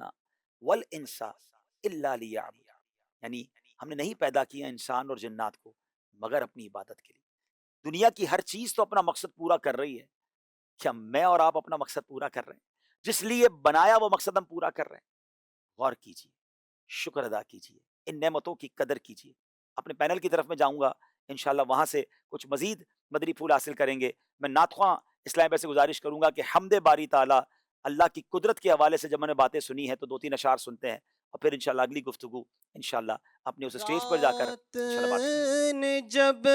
والانس الا لیعبدون، یعنی ہم نے نہیں پیدا کیا انسان اور جنات کو مگر اپنی عبادت کے لیے۔ دنیا کی ہر چیز تو اپنا مقصد پورا کر رہی ہے، کیا میں اور آپ اپنا مقصد پورا کر رہے ہیں؟ جس لیے بنایا وہ مقصد ہم پورا کر رہے ہیں؟ غور کیجیے، شکر ادا کیجیے، ان نعمتوں کی قدر کیجیے۔ اپنے پینل کی طرف میں جاؤں گا، انشاءاللہ وہاں سے کچھ مزید مدری پھول حاصل کریں گے۔ میں نعت خواں اسلام بھائی سے گزارش کروں گا کہ حمد باری تعالیٰ، اللہ کی قدرت کے حوالے سے جب میں نے باتیں سنی ہیں تو 2-3 اشعار سنتے ہیں اور پھر انشاءاللہ اگلی گفتگو انشاءاللہ اپنے اس اسٹیج پر جا کر انشاءاللہ بات کریں گے۔ جب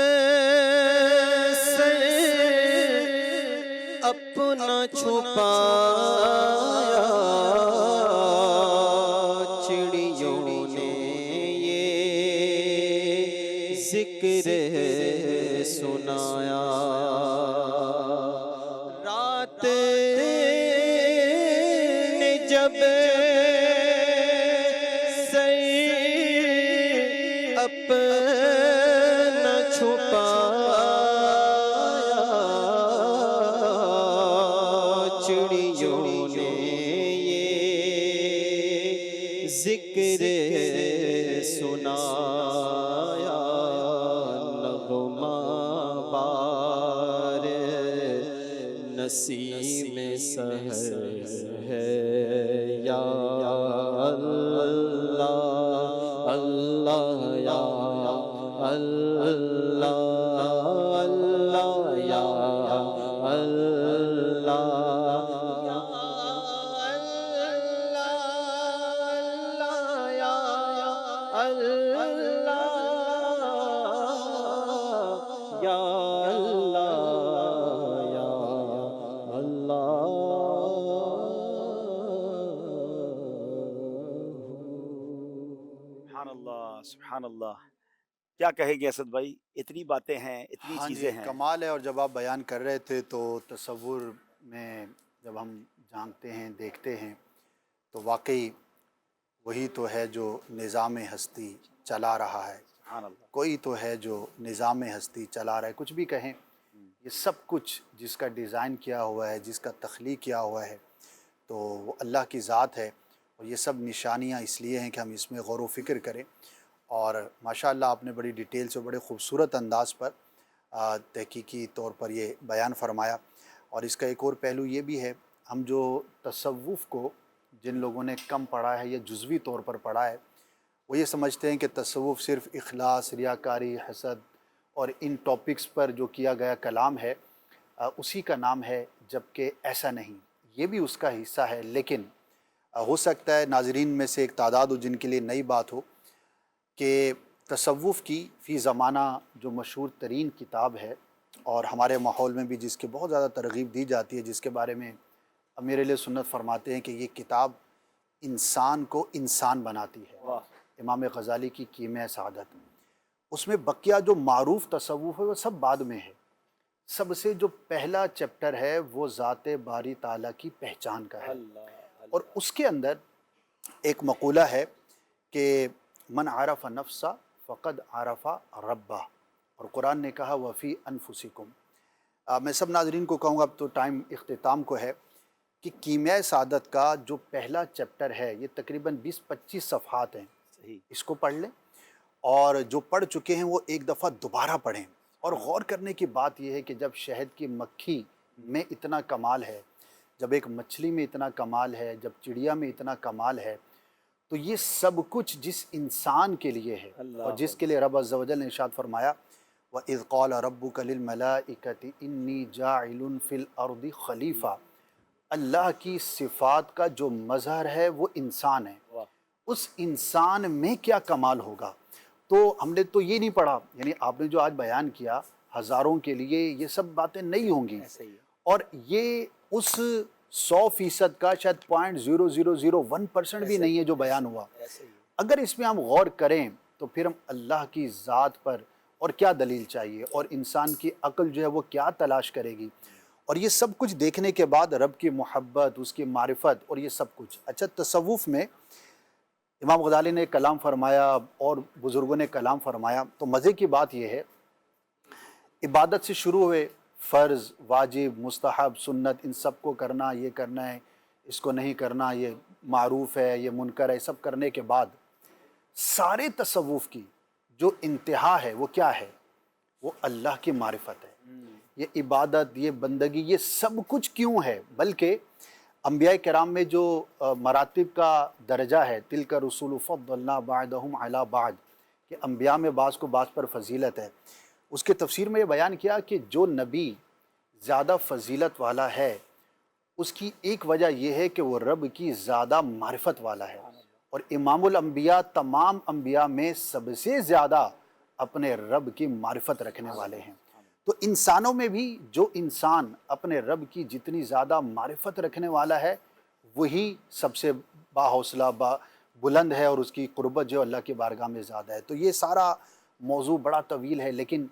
اپنا چھپایا چڑیوں نے یہ ذکر سنایا، رات نے جب سر اپنا چھپایا چڑیوں نے یہ ذکر سنایا، نغمہ بار نسیم سحر ہے، یا اللہ اللہ یا اللہ اللہ یا اللہ یا اللہ یا اللہ یا اللہ یا سبحان اللہ، سبحان اللہ۔ کیا کہیں گے اسد بھائی؟ اتنی باتیں ہیں، اتنی ہاں چیزیں جی، ہیں۔ کمال ہے۔ اور جب آپ بیان کر رہے تھے تو تصور میں جب ہم جانتے ہیں، دیکھتے ہیں تو واقعی وہی تو ہے جو نظام ہستی چلا رہا ہے، سبحان اللہ۔ کوئی تو ہے جو نظام ہستی چلا رہا ہے۔ کچھ بھی کہیں، یہ سب کچھ جس کا ڈیزائن کیا ہوا ہے، جس کا تخلیق کیا ہوا ہے، تو وہ اللہ کی ذات ہے، اور یہ سب نشانیاں اس لیے ہیں کہ ہم اس میں غور و فکر کریں۔ اور ماشاءاللہ آپ نے بڑی ڈیٹیل سے بڑے خوبصورت انداز پر تحقیقی طور پر یہ بیان فرمایا۔ اور اس کا ایک اور پہلو یہ بھی ہے، ہم جو تصوف کو جن لوگوں نے کم پڑھا ہے یا جزوی طور پر پڑھا ہے، وہ یہ سمجھتے ہیں کہ تصوف صرف اخلاص، ریاکاری، حسد اور ان ٹاپکس پر جو کیا گیا کلام ہے اسی کا نام ہے، جبکہ ایسا نہیں، یہ بھی اس کا حصہ ہے۔ لیکن ہو سکتا ہے ناظرین میں سے ایک تعداد ہو جن کے لیے نئی بات ہو کہ تصوف کی فی زمانہ جو مشہور ترین کتاب ہے، اور ہمارے ماحول میں بھی جس کی بہت زیادہ ترغیب دی جاتی ہے، جس کے بارے میں امیر اہل سنت فرماتے ہیں کہ یہ کتاب انسان کو انسان بناتی ہے، امام غزالی کی کیمیہ سعادت، اس میں بقیہ جو معروف تصوف ہے وہ سب بعد میں ہے۔ سب سے جو پہلا چیپٹر ہے وہ ذات باری تعالیٰ کی پہچان کا ہے، اور اس کے اندر ایک مقولہ ہے کہ من عرف نفسا فقد عرف ربہ، اور قرآن نے کہا وفی انفسکم۔ میں سب ناظرین کو کہوں گا، اب تو ٹائم اختتام کو ہے، کہ کیمیہ سعادت کا جو پہلا چیپٹر ہے یہ تقریباً 20-25 صفحات ہیں، اس کو پڑھ لیں، اور جو پڑھ چکے ہیں وہ ایک دفعہ دوبارہ پڑھیں۔ اور غور کرنے کی بات یہ ہے کہ جب شہد کی مکھی میں اتنا کمال ہے، جب ایک مچھلی میں اتنا کمال ہے، جب چڑیا میں اتنا کمال ہے، تو یہ سب کچھ جس انسان کے لیے ہے، اور جس کے لیے رب عز و جل نے ارشاد فرمایا وَإِذْ قَالَ رَبُّكَ لِلْمَلَائِكَةِ إِنِّي جَاعِلٌ فِي الْأَرْضِ خلیفہ، اللہ کی صفات کا جو مظہر ہے وہ انسان ہے، اس انسان میں کیا کمال ہوگا۔ تو ہم نے تو یہ نہیں پڑھا، یعنی آپ نے جو آج بیان کیا ہزاروں کے لیے یہ سب باتیں نہیں ہوں گی، اور یہ اس 100% کا شاید 0.0001% بھی نہیں ہے جو بیان ہوا۔ اگر اس میں ہم غور کریں تو پھر ہم اللہ کی ذات پر اور کیا دلیل چاہیے، اور انسان کی عقل جو ہے وہ کیا تلاش کرے گی، اور یہ سب کچھ دیکھنے کے بعد رب کی محبت، اس کی معرفت اور یہ سب کچھ۔ اچھا، تصوف میں امام غزالی نے کلام فرمایا اور بزرگوں نے کلام فرمایا، تو مزے کی بات یہ ہے عبادت سے شروع ہوئے، فرض، واجب، مستحب، سنت، ان سب کو کرنا، یہ کرنا ہے، اس کو نہیں کرنا، یہ معروف ہے، یہ منکر ہے، سب کرنے کے بعد سارے تصوف کی جو انتہا ہے وہ کیا ہے؟ وہ اللہ کی معرفت ہے۔ یہ عبادت، یہ بندگی، یہ سب کچھ کیوں ہے؟ بلکہ انبیاء کرام میں جو مراتب کا درجہ ہے، تلک رسول فضلنا بعضهم علی بعض، کہ انبیاء میں بعض کو بعض پر فضیلت ہے، اس کے تفسیر میں یہ بیان کیا کہ جو نبی زیادہ فضیلت والا ہے اس کی ایک وجہ یہ ہے کہ وہ رب کی زیادہ معرفت والا ہے، اور امام الانبیاء تمام انبیاء میں سب سے زیادہ اپنے رب کی معرفت رکھنے والے ہیں۔ تو انسانوں میں بھی جو انسان اپنے رب کی جتنی زیادہ معرفت رکھنے والا ہے وہی سب سے باحوصلہ، بلند ہے، اور اس کی قربت جو اللہ کی بارگاہ میں زیادہ ہے۔ تو یہ سارا موضوع بڑا طویل ہے، لیکن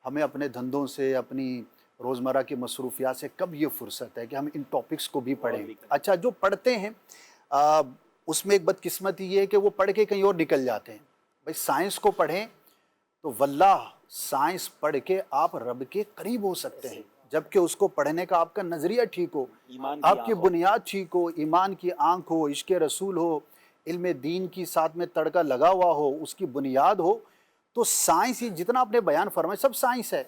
ہمیں اپنے دھندوں سے، اپنی روزمرہ کی مصروفیات سے کب یہ فرصت ہے کہ ہم ان ٹاپکس کو بھی پڑھیں۔ اچھا، جو پڑھتے ہیں اس میں ایک بدقسمتی یہ ہے کہ وہ پڑھ کے کہیں اور نکل جاتے ہیں۔ بھائی سائنس کو پڑھیں تو واللہ سائنس پڑھ کے آپ رب کے قریب ہو سکتے ہیں، جبکہ اس کو پڑھنے کا آپ کا نظریہ ٹھیک ہو، آپ کی بنیاد ٹھیک ہو، ایمان کی آنکھ ہو، عشق رسول ہو، علم دین کی ساتھ میں تڑکا لگا ہوا ہو، اس کی بنیاد ہو، تو سائنس ہی جتنا آپ نے بیان فرمایا سب سائنس ہے۔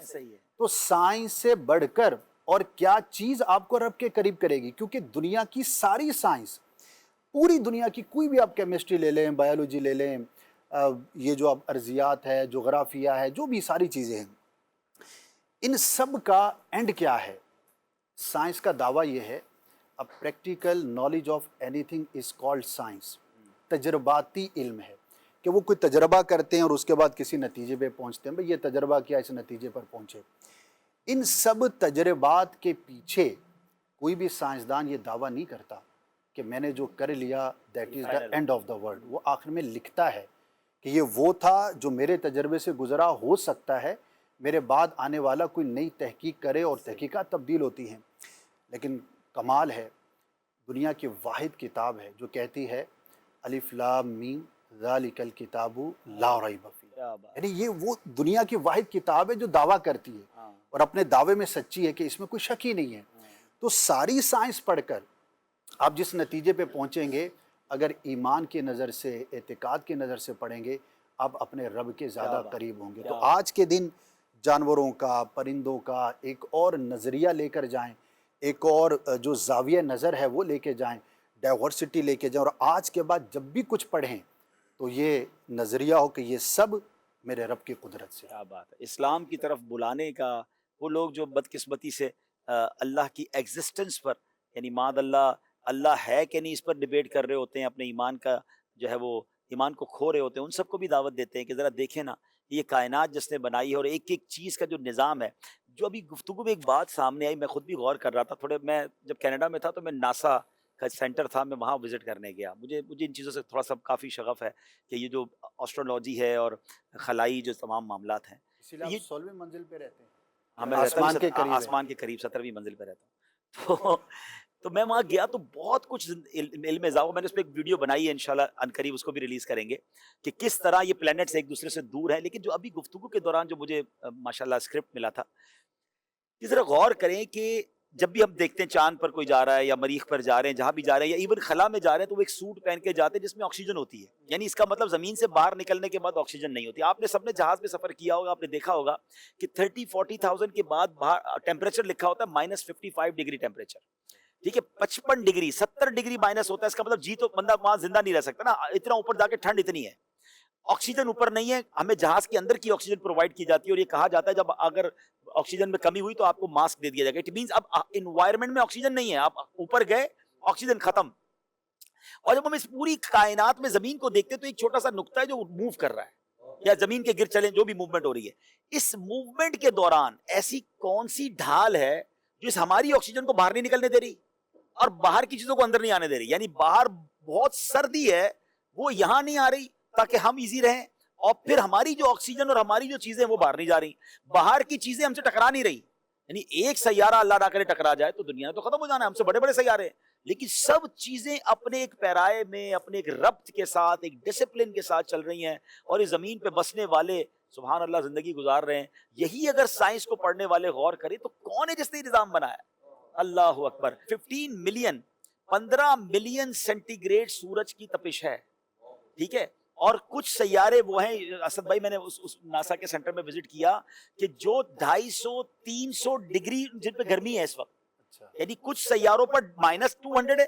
تو سائنس سے بڑھ کر اور کیا چیز آپ کو رب کے قریب کرے گی؟ کیونکہ دنیا کی ساری سائنس، پوری دنیا کی کوئی بھی آپ کیمسٹری لے لیں، بایولوجی لے لیں، یہ جو اب ارضیات ہے، جغرافیہ ہے، جو بھی ساری چیزیں ہیں، ان سب کا اینڈ کیا ہے؟ سائنس کا دعویٰ یہ ہے اب practical knowledge of any thing is called science, تجرباتی علم ہے، کہ وہ کوئی تجربہ کرتے ہیں اور اس کے بعد کسی نتیجے پہ پہنچتے ہیں، بھئی یہ تجربہ کیا اس نتیجے پر پہنچے۔ ان سب تجربات کے پیچھے کوئی بھی سائنسدان یہ دعویٰ نہیں کرتا کہ میں نے جو کر لیا that is the and of the world. وہ آخر میں لکھتا ہے کہ یہ وہ تھا جو میرے تجربے سے گزرا، ہو سکتا ہے میرے بعد آنے والا کوئی نئی تحقیق کرے اور تحقیقات تبدیل ہوتی ہیں۔ لیکن کمال ہے، دنیا کی واحد کتاب ہے جو کہتی ہے الف لام میم ذالک الکتاب لا ریب فیہ، یعنی یہ وہ دنیا کی واحد کتاب ہے جو دعویٰ کرتی ہے اور اپنے دعوے میں سچی ہے کہ اس میں کوئی شک ہی نہیں ہے۔ تو ساری سائنس پڑھ کر آپ جس نتیجے پہ پہنچیں گے اگر ایمان کی نظر سے اعتقاد کی نظر سے پڑھیں گے آپ اپنے رب کے زیادہ قریب ہوں گے. تو آج کے دن جانوروں کا پرندوں کا ایک اور نظریہ لے کر جائیں, ایک اور جو زاویہ نظر ہے وہ لے کے جائیں, ڈائیورسٹی لے کے جائیں, اور آج کے بعد جب بھی کچھ پڑھیں تو یہ نظریہ ہو کہ یہ سب میرے رب کی قدرت سے. کیا بات ہے. اسلام کی طرف بلانے کا وہ لوگ جو بدقسمتی سے اللہ کی ایگزسٹنس پر یعنی ماد اللہ اللہ ہے کہ نہیں اس پر ڈیبیٹ کر رہے ہوتے ہیں, اپنے ایمان کا جو ہے وہ ایمان کو کھو رہے ہوتے ہیں, ان سب کو بھی دعوت دیتے ہیں کہ ذرا دیکھیں نا یہ کائنات جس نے بنائی ہے اور ایک ایک چیز کا جو نظام ہے. جو ابھی گفتگو میں ایک بات سامنے آئی, میں خود بھی غور کر رہا تھا تھوڑے, میں جب کینیڈا میں تھا تو میں ناسا کا سینٹر تھا, میں وہاں وزٹ کرنے گیا. مجھے ان چیزوں سے تھوڑا سا کافی شغف ہے کہ یہ جو آسٹرولوجی ہے اور خلائی جو تمام معاملات ہیں. اسی لیے آپ 16ویں منزل پہ رہتے ہیں. ہاں میں آسمان کے قریب, آسمان کے قریب 17ویں منزل پہ رہتا ہوں. تو میں وہاں گیا تو بہت کچھ علم اضافہ, میں نے اس پہ ایک ویڈیو بنائی ہے انشاءاللہ عنقریب اس کو بھی ریلیز کریں گے کہ کس طرح یہ پلانٹس ایک دوسرے سے دور ہیں. لیکن جو ابھی گفتگو کے دوران جو مجھے ماشاءاللہ اسکرپٹ ملا تھا, یہ ذرا غور کریں کہ جب بھی ہم دیکھتے ہیں چاند پر کوئی جا رہا ہے یا مریخ پر جا رہے ہیں, جہاں بھی جا رہے ہیں یا ایون خلا میں جا رہے ہیں, تو وہ ایک سوٹ پہن کے جاتے ہیں جس میں آکسیجن ہوتی ہے. یعنی اس کا مطلب زمین سے باہر نکلنے کے بعد آکسیجن نہیں ہوتی. آپ نے سب نے جہاز میں سفر کیا ہوگا, آپ نے دیکھا ہوگا کہ 30-40,000 کے بعد باہر ٹیمپریچر لکھا ہوتا ہے -55 ڈگری ٹیمپریچر. ٹھیک ہے, 55 ڈگری 70 ڈگری مائنس ہوتا ہے. اس کا مطلب جی تو بندہ وہاں زندہ نہیں رہ سکتا نا, اتنا اوپر جا کے ٹھنڈ اتنی ہے. آکسیجن اوپر نہیں ہے, ہمیں جہاز کے اندر کی آکسیجن پرووائڈ کی جاتی ہے, اور یہ کہا جاتا ہے جب اگر آکسیجن میں کمی ہوئی تو آپ کو ماسک دے دیا جائے گا. اٹ مینس اب انوائرمنٹ میں آکسیجن نہیں ہے, آپ اوپر گئے آکسیجن ختم. اور جب ہم اس پوری کائنات میں زمین کو دیکھتے ہیں تو ایک چھوٹا سا نقطہ ہے جو موو کر رہا ہے یا زمین کے گر چلیں جو بھی موومنٹ ہو رہی ہے. اس موومنٹ کے دوران ایسی کون سی ڈھال ہے جو اس ہماری آکسیجن کو باہر نہیں نکلنے دے رہی اور باہر کی چیزوں کو اندر نہیں آنے دے رہی. یعنی باہر بہت سردی ہے وہ یہاں نہیں آ رہی تاکہ ہم ایزی رہیں, اور پھر ہماری جو آکسیجن اور ہماری جو چیزیں وہ باہر نہیں جا رہی, باہر کی چیزیں ہم سے ٹکرا نہیں رہی. یعنی ایک سیارہ اللہ نہ کرے ٹکرا جائے تو دنیا تو ختم ہو جانا ہے, ہم سے بڑے بڑے سیارے ہیں, لیکن سب چیزیں اپنے ایک پیرائے میں اپنے ایک ربط کے ساتھ ایک ڈسپلن کے ساتھ چل رہی ہیں, اور اس زمین پہ بسنے والے سبحان اللہ زندگی گزار رہے ہیں. یہی اگر سائنس کو پڑھنے والے غور کریں تو کون ہے جس نے نظام بنایا؟ اللہ اکبر. 15 ملین سینٹی گریڈ سورج کی تپش ہے, ٹھیک ہے, اور کچھ سیارے وہ ہیں, اسد بھائی میں نے اس ناسا کے سینٹر میں وزٹ کیا کہ جو 250-300 ڈگری جن پہ گرمی ہے اس وقت. یعنی کچھ سیاروں پر -200 ہے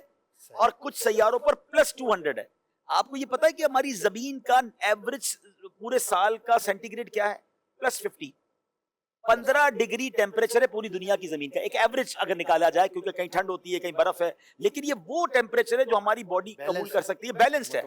اور کچھ سیاروں پر +200 ہے. آپ کو یہ پتا ہے کہ ہماری زمین کا ایوریج پورے سال کا سینٹی گریڈ کیا ہے؟ +50. 15 ڈگری ٹیمپریچر ہے پوری دنیا کی زمین کا, ایک ایوریج اگر نکالا جائے, کیونکہ کہیں ٹھنڈ ہوتی ہے کہیں برف ہے, لیکن یہ وہ ٹیمپریچر ہے جو ہماری باڈی قبول کر سکتی ہے, بیلنسڈ ہے.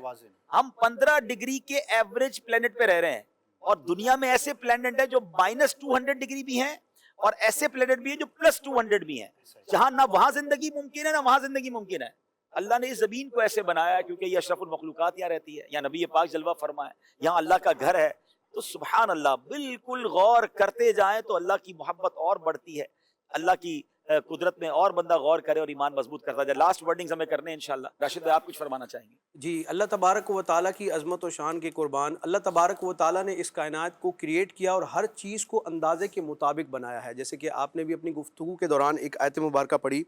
ہم 15 ڈگری کے ایوریج پلینٹ پہ رہ رہے ہیں, اور دنیا میں ایسے پلینٹ ہیں جو -200 ڈگری بھی ہیں اور ایسے پلینٹ بھی ہیں جو +200 بھی ہیں, جہاں نہ وہاں زندگی ممکن ہے نہ وہاں زندگی ممکن ہے. اللہ نے اس زمین کو ایسے بنایا کیونکہ یہ اشرف المخلوقات یہاں رہتی ہے, یہاں نبی پاک جلوہ فرما ہے, یہاں اللہ کا گھر ہے. تو سبحان اللہ بالکل غور کرتے جائیں تو اللہ کی محبت اور بڑھتی ہے, اللہ کی قدرت میں اور بندہ غور کرے اور ایمان مضبوط کرتا جائے. لاسٹ ورڈنگز ہمیں کرنے ہیں انشاءاللہ. راشد بھائی آپ کچھ فرمانا چاہیں گے؟ جی, اللہ تبارک و تعالیٰ کی عظمت و شان کے قربان, اللہ تبارک و تعالیٰ نے اس کائنات کو کریٹ کیا اور ہر چیز کو اندازے کے مطابق بنایا ہے. جیسے کہ آپ نے بھی اپنی گفتگو کے دوران ایک آیت مبارکہ پڑھی,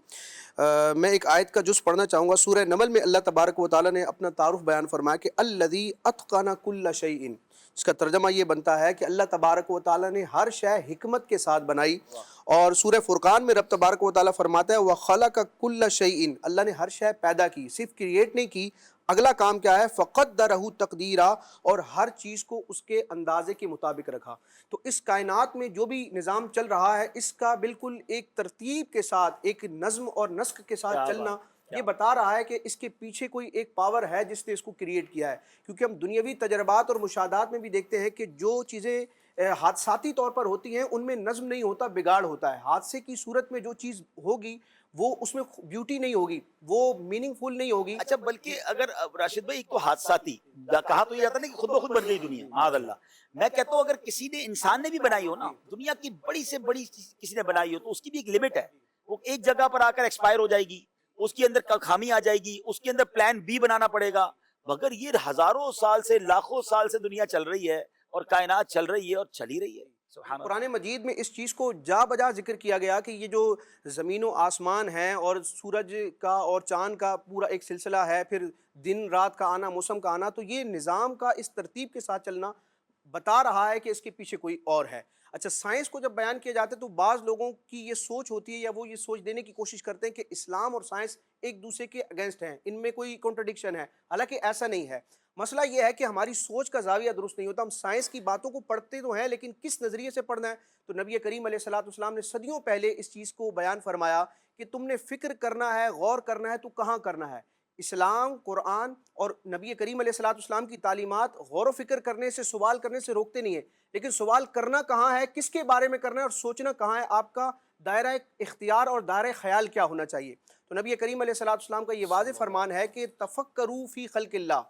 میں ایک آیت کا جز پڑھنا چاہوں گا. سورہ نمل میں اللہ تبارک و تعالیٰ نے اپنا تعارف بیان فرمایا کہ الذی اتقن کل شیء, اس کا ترجمہ یہ بنتا ہے کہ اللہ تبارک و تعالیٰ نے ہر شے حکمت کے ساتھ بنائی. اور سورہ فرقان میں رب تبارک و تعالیٰ فرماتا ہے وَخَلَقَ كُلَّ شَيْءٍ, اللہ نے ہر شے پیدا کی, صرف کریٹ نہیں کی. اگلا کام کیا ہے؟ فَقَدَّرَهُ تَقْدِيرًا, اور ہر چیز کو اس کے اندازے کے مطابق رکھا. تو اس کائنات میں جو بھی نظام چل رہا ہے اس کا بالکل ایک ترتیب کے ساتھ, ایک نظم اور نسق کے ساتھ چلنا, یہ بتا رہا ہے کہ اس کے پیچھے کوئی ایک پاور ہے جس نے اس کو کریٹ کیا ہے. کیونکہ ہم دنیاوی تجربات اور مشاہدات میں بھی دیکھتے ہیں کہ جو چیزیں حادثاتی طور پر ہوتی ہیں ان میں نظم نہیں ہوتا, بگاڑ ہوتا ہے. حادثے کی صورت میں جو چیز ہوگی وہ اس میں بیوٹی نہیں ہوگی, وہ میننگ فل نہیں ہوگی. اچھا, بلکہ اگر راشد بھائی ایک تو حادثاتی کہا تو یہ جاتا نا کہ خود بخود بن گئی دنیا, معاذ اللہ. میں کہتا ہوں اگر کسی نے انسان نے بھی بنائی ہو نا, دنیا کی بڑی سے بڑی کسی نے بنائی ہو تو اس کی بھی ایک لمٹ ہے. وہ ایک جگہ پر آ کر ایکسپائر ہو جائے گی, اس کے اندر خامی آ جائے گی, اس کے اندر پلان بی بنانا پڑے گا. مگر یہ ہزاروں سال سے لاکھوں سال سے دنیا چل رہی ہے اور کائنات چل رہی ہے اور چل ہی رہی ہے. سبحان اللہ. قرآن مجید میں اس چیز کو جا بجا ذکر کیا گیا کہ یہ جو زمین و آسمان ہیں اور سورج کا اور چاند کا پورا ایک سلسلہ ہے، پھر دن رات کا آنا، موسم کا آنا، تو یہ نظام کا اس ترتیب کے ساتھ چلنا بتا رہا ہے کہ اس کے پیچھے کوئی اور ہے. اچھا، سائنس کو جب بیان کیا جاتا ہے تو بعض لوگوں کی یہ سوچ ہوتی ہے یا وہ یہ سوچ دینے کی کوشش کرتے ہیں کہ اسلام اور سائنس ایک دوسرے کے اگینسٹ ہیں، ان میں کوئی کنٹرڈکشن ہے. حالانکہ ایسا نہیں ہے. مسئلہ یہ ہے کہ ہماری سوچ کا زاویہ درست نہیں ہوتا. ہم سائنس کی باتوں کو پڑھتے تو ہیں لیکن کس نظریے سے پڑھنا ہے. تو نبی کریم علیہ الصلوۃ والسلام نے صدیوں پہلے اس چیز کو بیان فرمایا کہ تم نے فکر کرنا ہے، غور کرنا ہے، تو کہاں کرنا ہے. اسلام، قرآن اور نبی کریم علیہ الصلوۃ والسلام کی تعلیمات غور و فکر کرنے سے، سوال کرنے سے روکتے نہیں ہیں، لیکن سوال کرنا کہاں ہے، کس کے بارے میں کرنا ہے، اور سوچنا کہاں ہے. آپ کا دائرہ اختیار اور دائرہ خیال کیا ہونا چاہیے. تو نبی کریم علیہ الصلوۃ والسلام کا یہ واضح فرمان ہے کہ تفکروا فی خلق اللہ،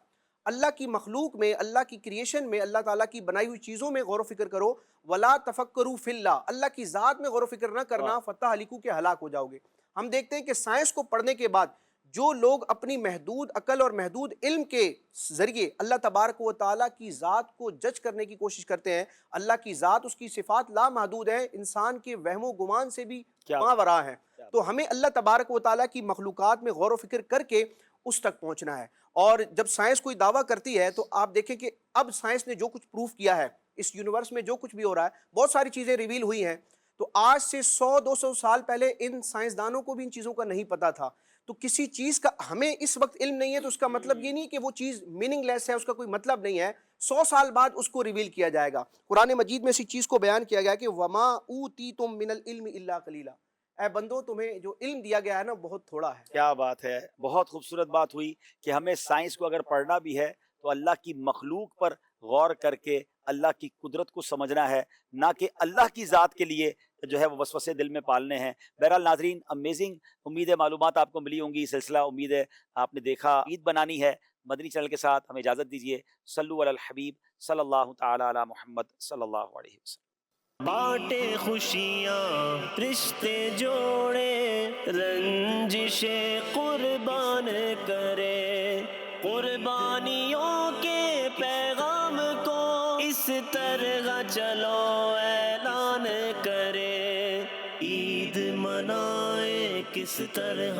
اللہ کی مخلوق میں، اللہ کی کریشن میں، اللہ تعالیٰ کی بنائی ہوئی چیزوں میں غور و فکر کرو. ولا تفکروا فی اللہ، اللہ کی ذات میں غور و فکر نہ کرنا، فتح ہلکو کے ہلاک ہو جاؤ گے. ہم دیکھتے ہیں کہ سائنس کو پڑھنے کے بعد جو لوگ اپنی محدود عقل اور محدود علم کے ذریعے اللہ تبارک و تعالیٰ کی ذات کو جج کرنے کی کوشش کرتے ہیں، اللہ کی ذات، اس کی صفات لامحدود ہیں، انسان کے وہم و گمان سے بھی ماوراء ہیں. تو ہمیں اللہ تبارک و تعالیٰ کی مخلوقات میں غور و فکر کر کے اس تک پہنچنا ہے. اور جب سائنس کوئی دعویٰ کرتی ہے تو آپ دیکھیں کہ اب سائنس نے جو کچھ پروف کیا ہے، اس یونیورس میں جو کچھ بھی ہو رہا ہے، بہت ساری چیزیں ریویل ہوئی ہیں. تو آج سے 100-200 سال پہلے ان سائنسدانوں کو بھی ان چیزوں کا نہیں پتا تھا. تو کسی چیز کا ہمیں اس وقت علم نہیں ہے تو اس کا مطلب یہ نہیں کہ وہ چیز میننگ لیس ہے، اس کا کوئی مطلب نہیں ہے. 100 سال بعد اس کو ریویل کیا جائے گا. قرآن مجید میں اسی چیز کو بیان کیا گیا کہ وما اوتیتم من العلم الا قلیلا، اے بندو تمہیں جو علم دیا گیا ہے نا بہت تھوڑا ہے. کیا بات ہے. بہت خوبصورت بات ہوئی کہ ہمیں سائنس کو اگر پڑھنا بھی ہے تو اللہ کی مخلوق پر غور کر کے اللہ کی قدرت کو سمجھنا ہے، نہ کہ اللہ کی ذات کے لیے جو ہے وہ وسوسے دل میں پالنے ہیں. بہرحال ناظرین، امیزنگ، امید ہے معلومات آپ کو ملی ہوں گی. سلسلہ امید ہے آپ نے دیکھا. عید بنانی ہے مدنی چینل کے ساتھ. ہمیں اجازت دیجیے. صلو علی الحبیب صلی اللہ تعالی علی محمد صلی اللہ علیہ وسلم. بانٹے خوشیاں رشتے جوڑے، رنجشیں قربان کرے، قربانیوں کے پیغام کو اس طرح چلو اعلان کرے. عید منائے کس طرح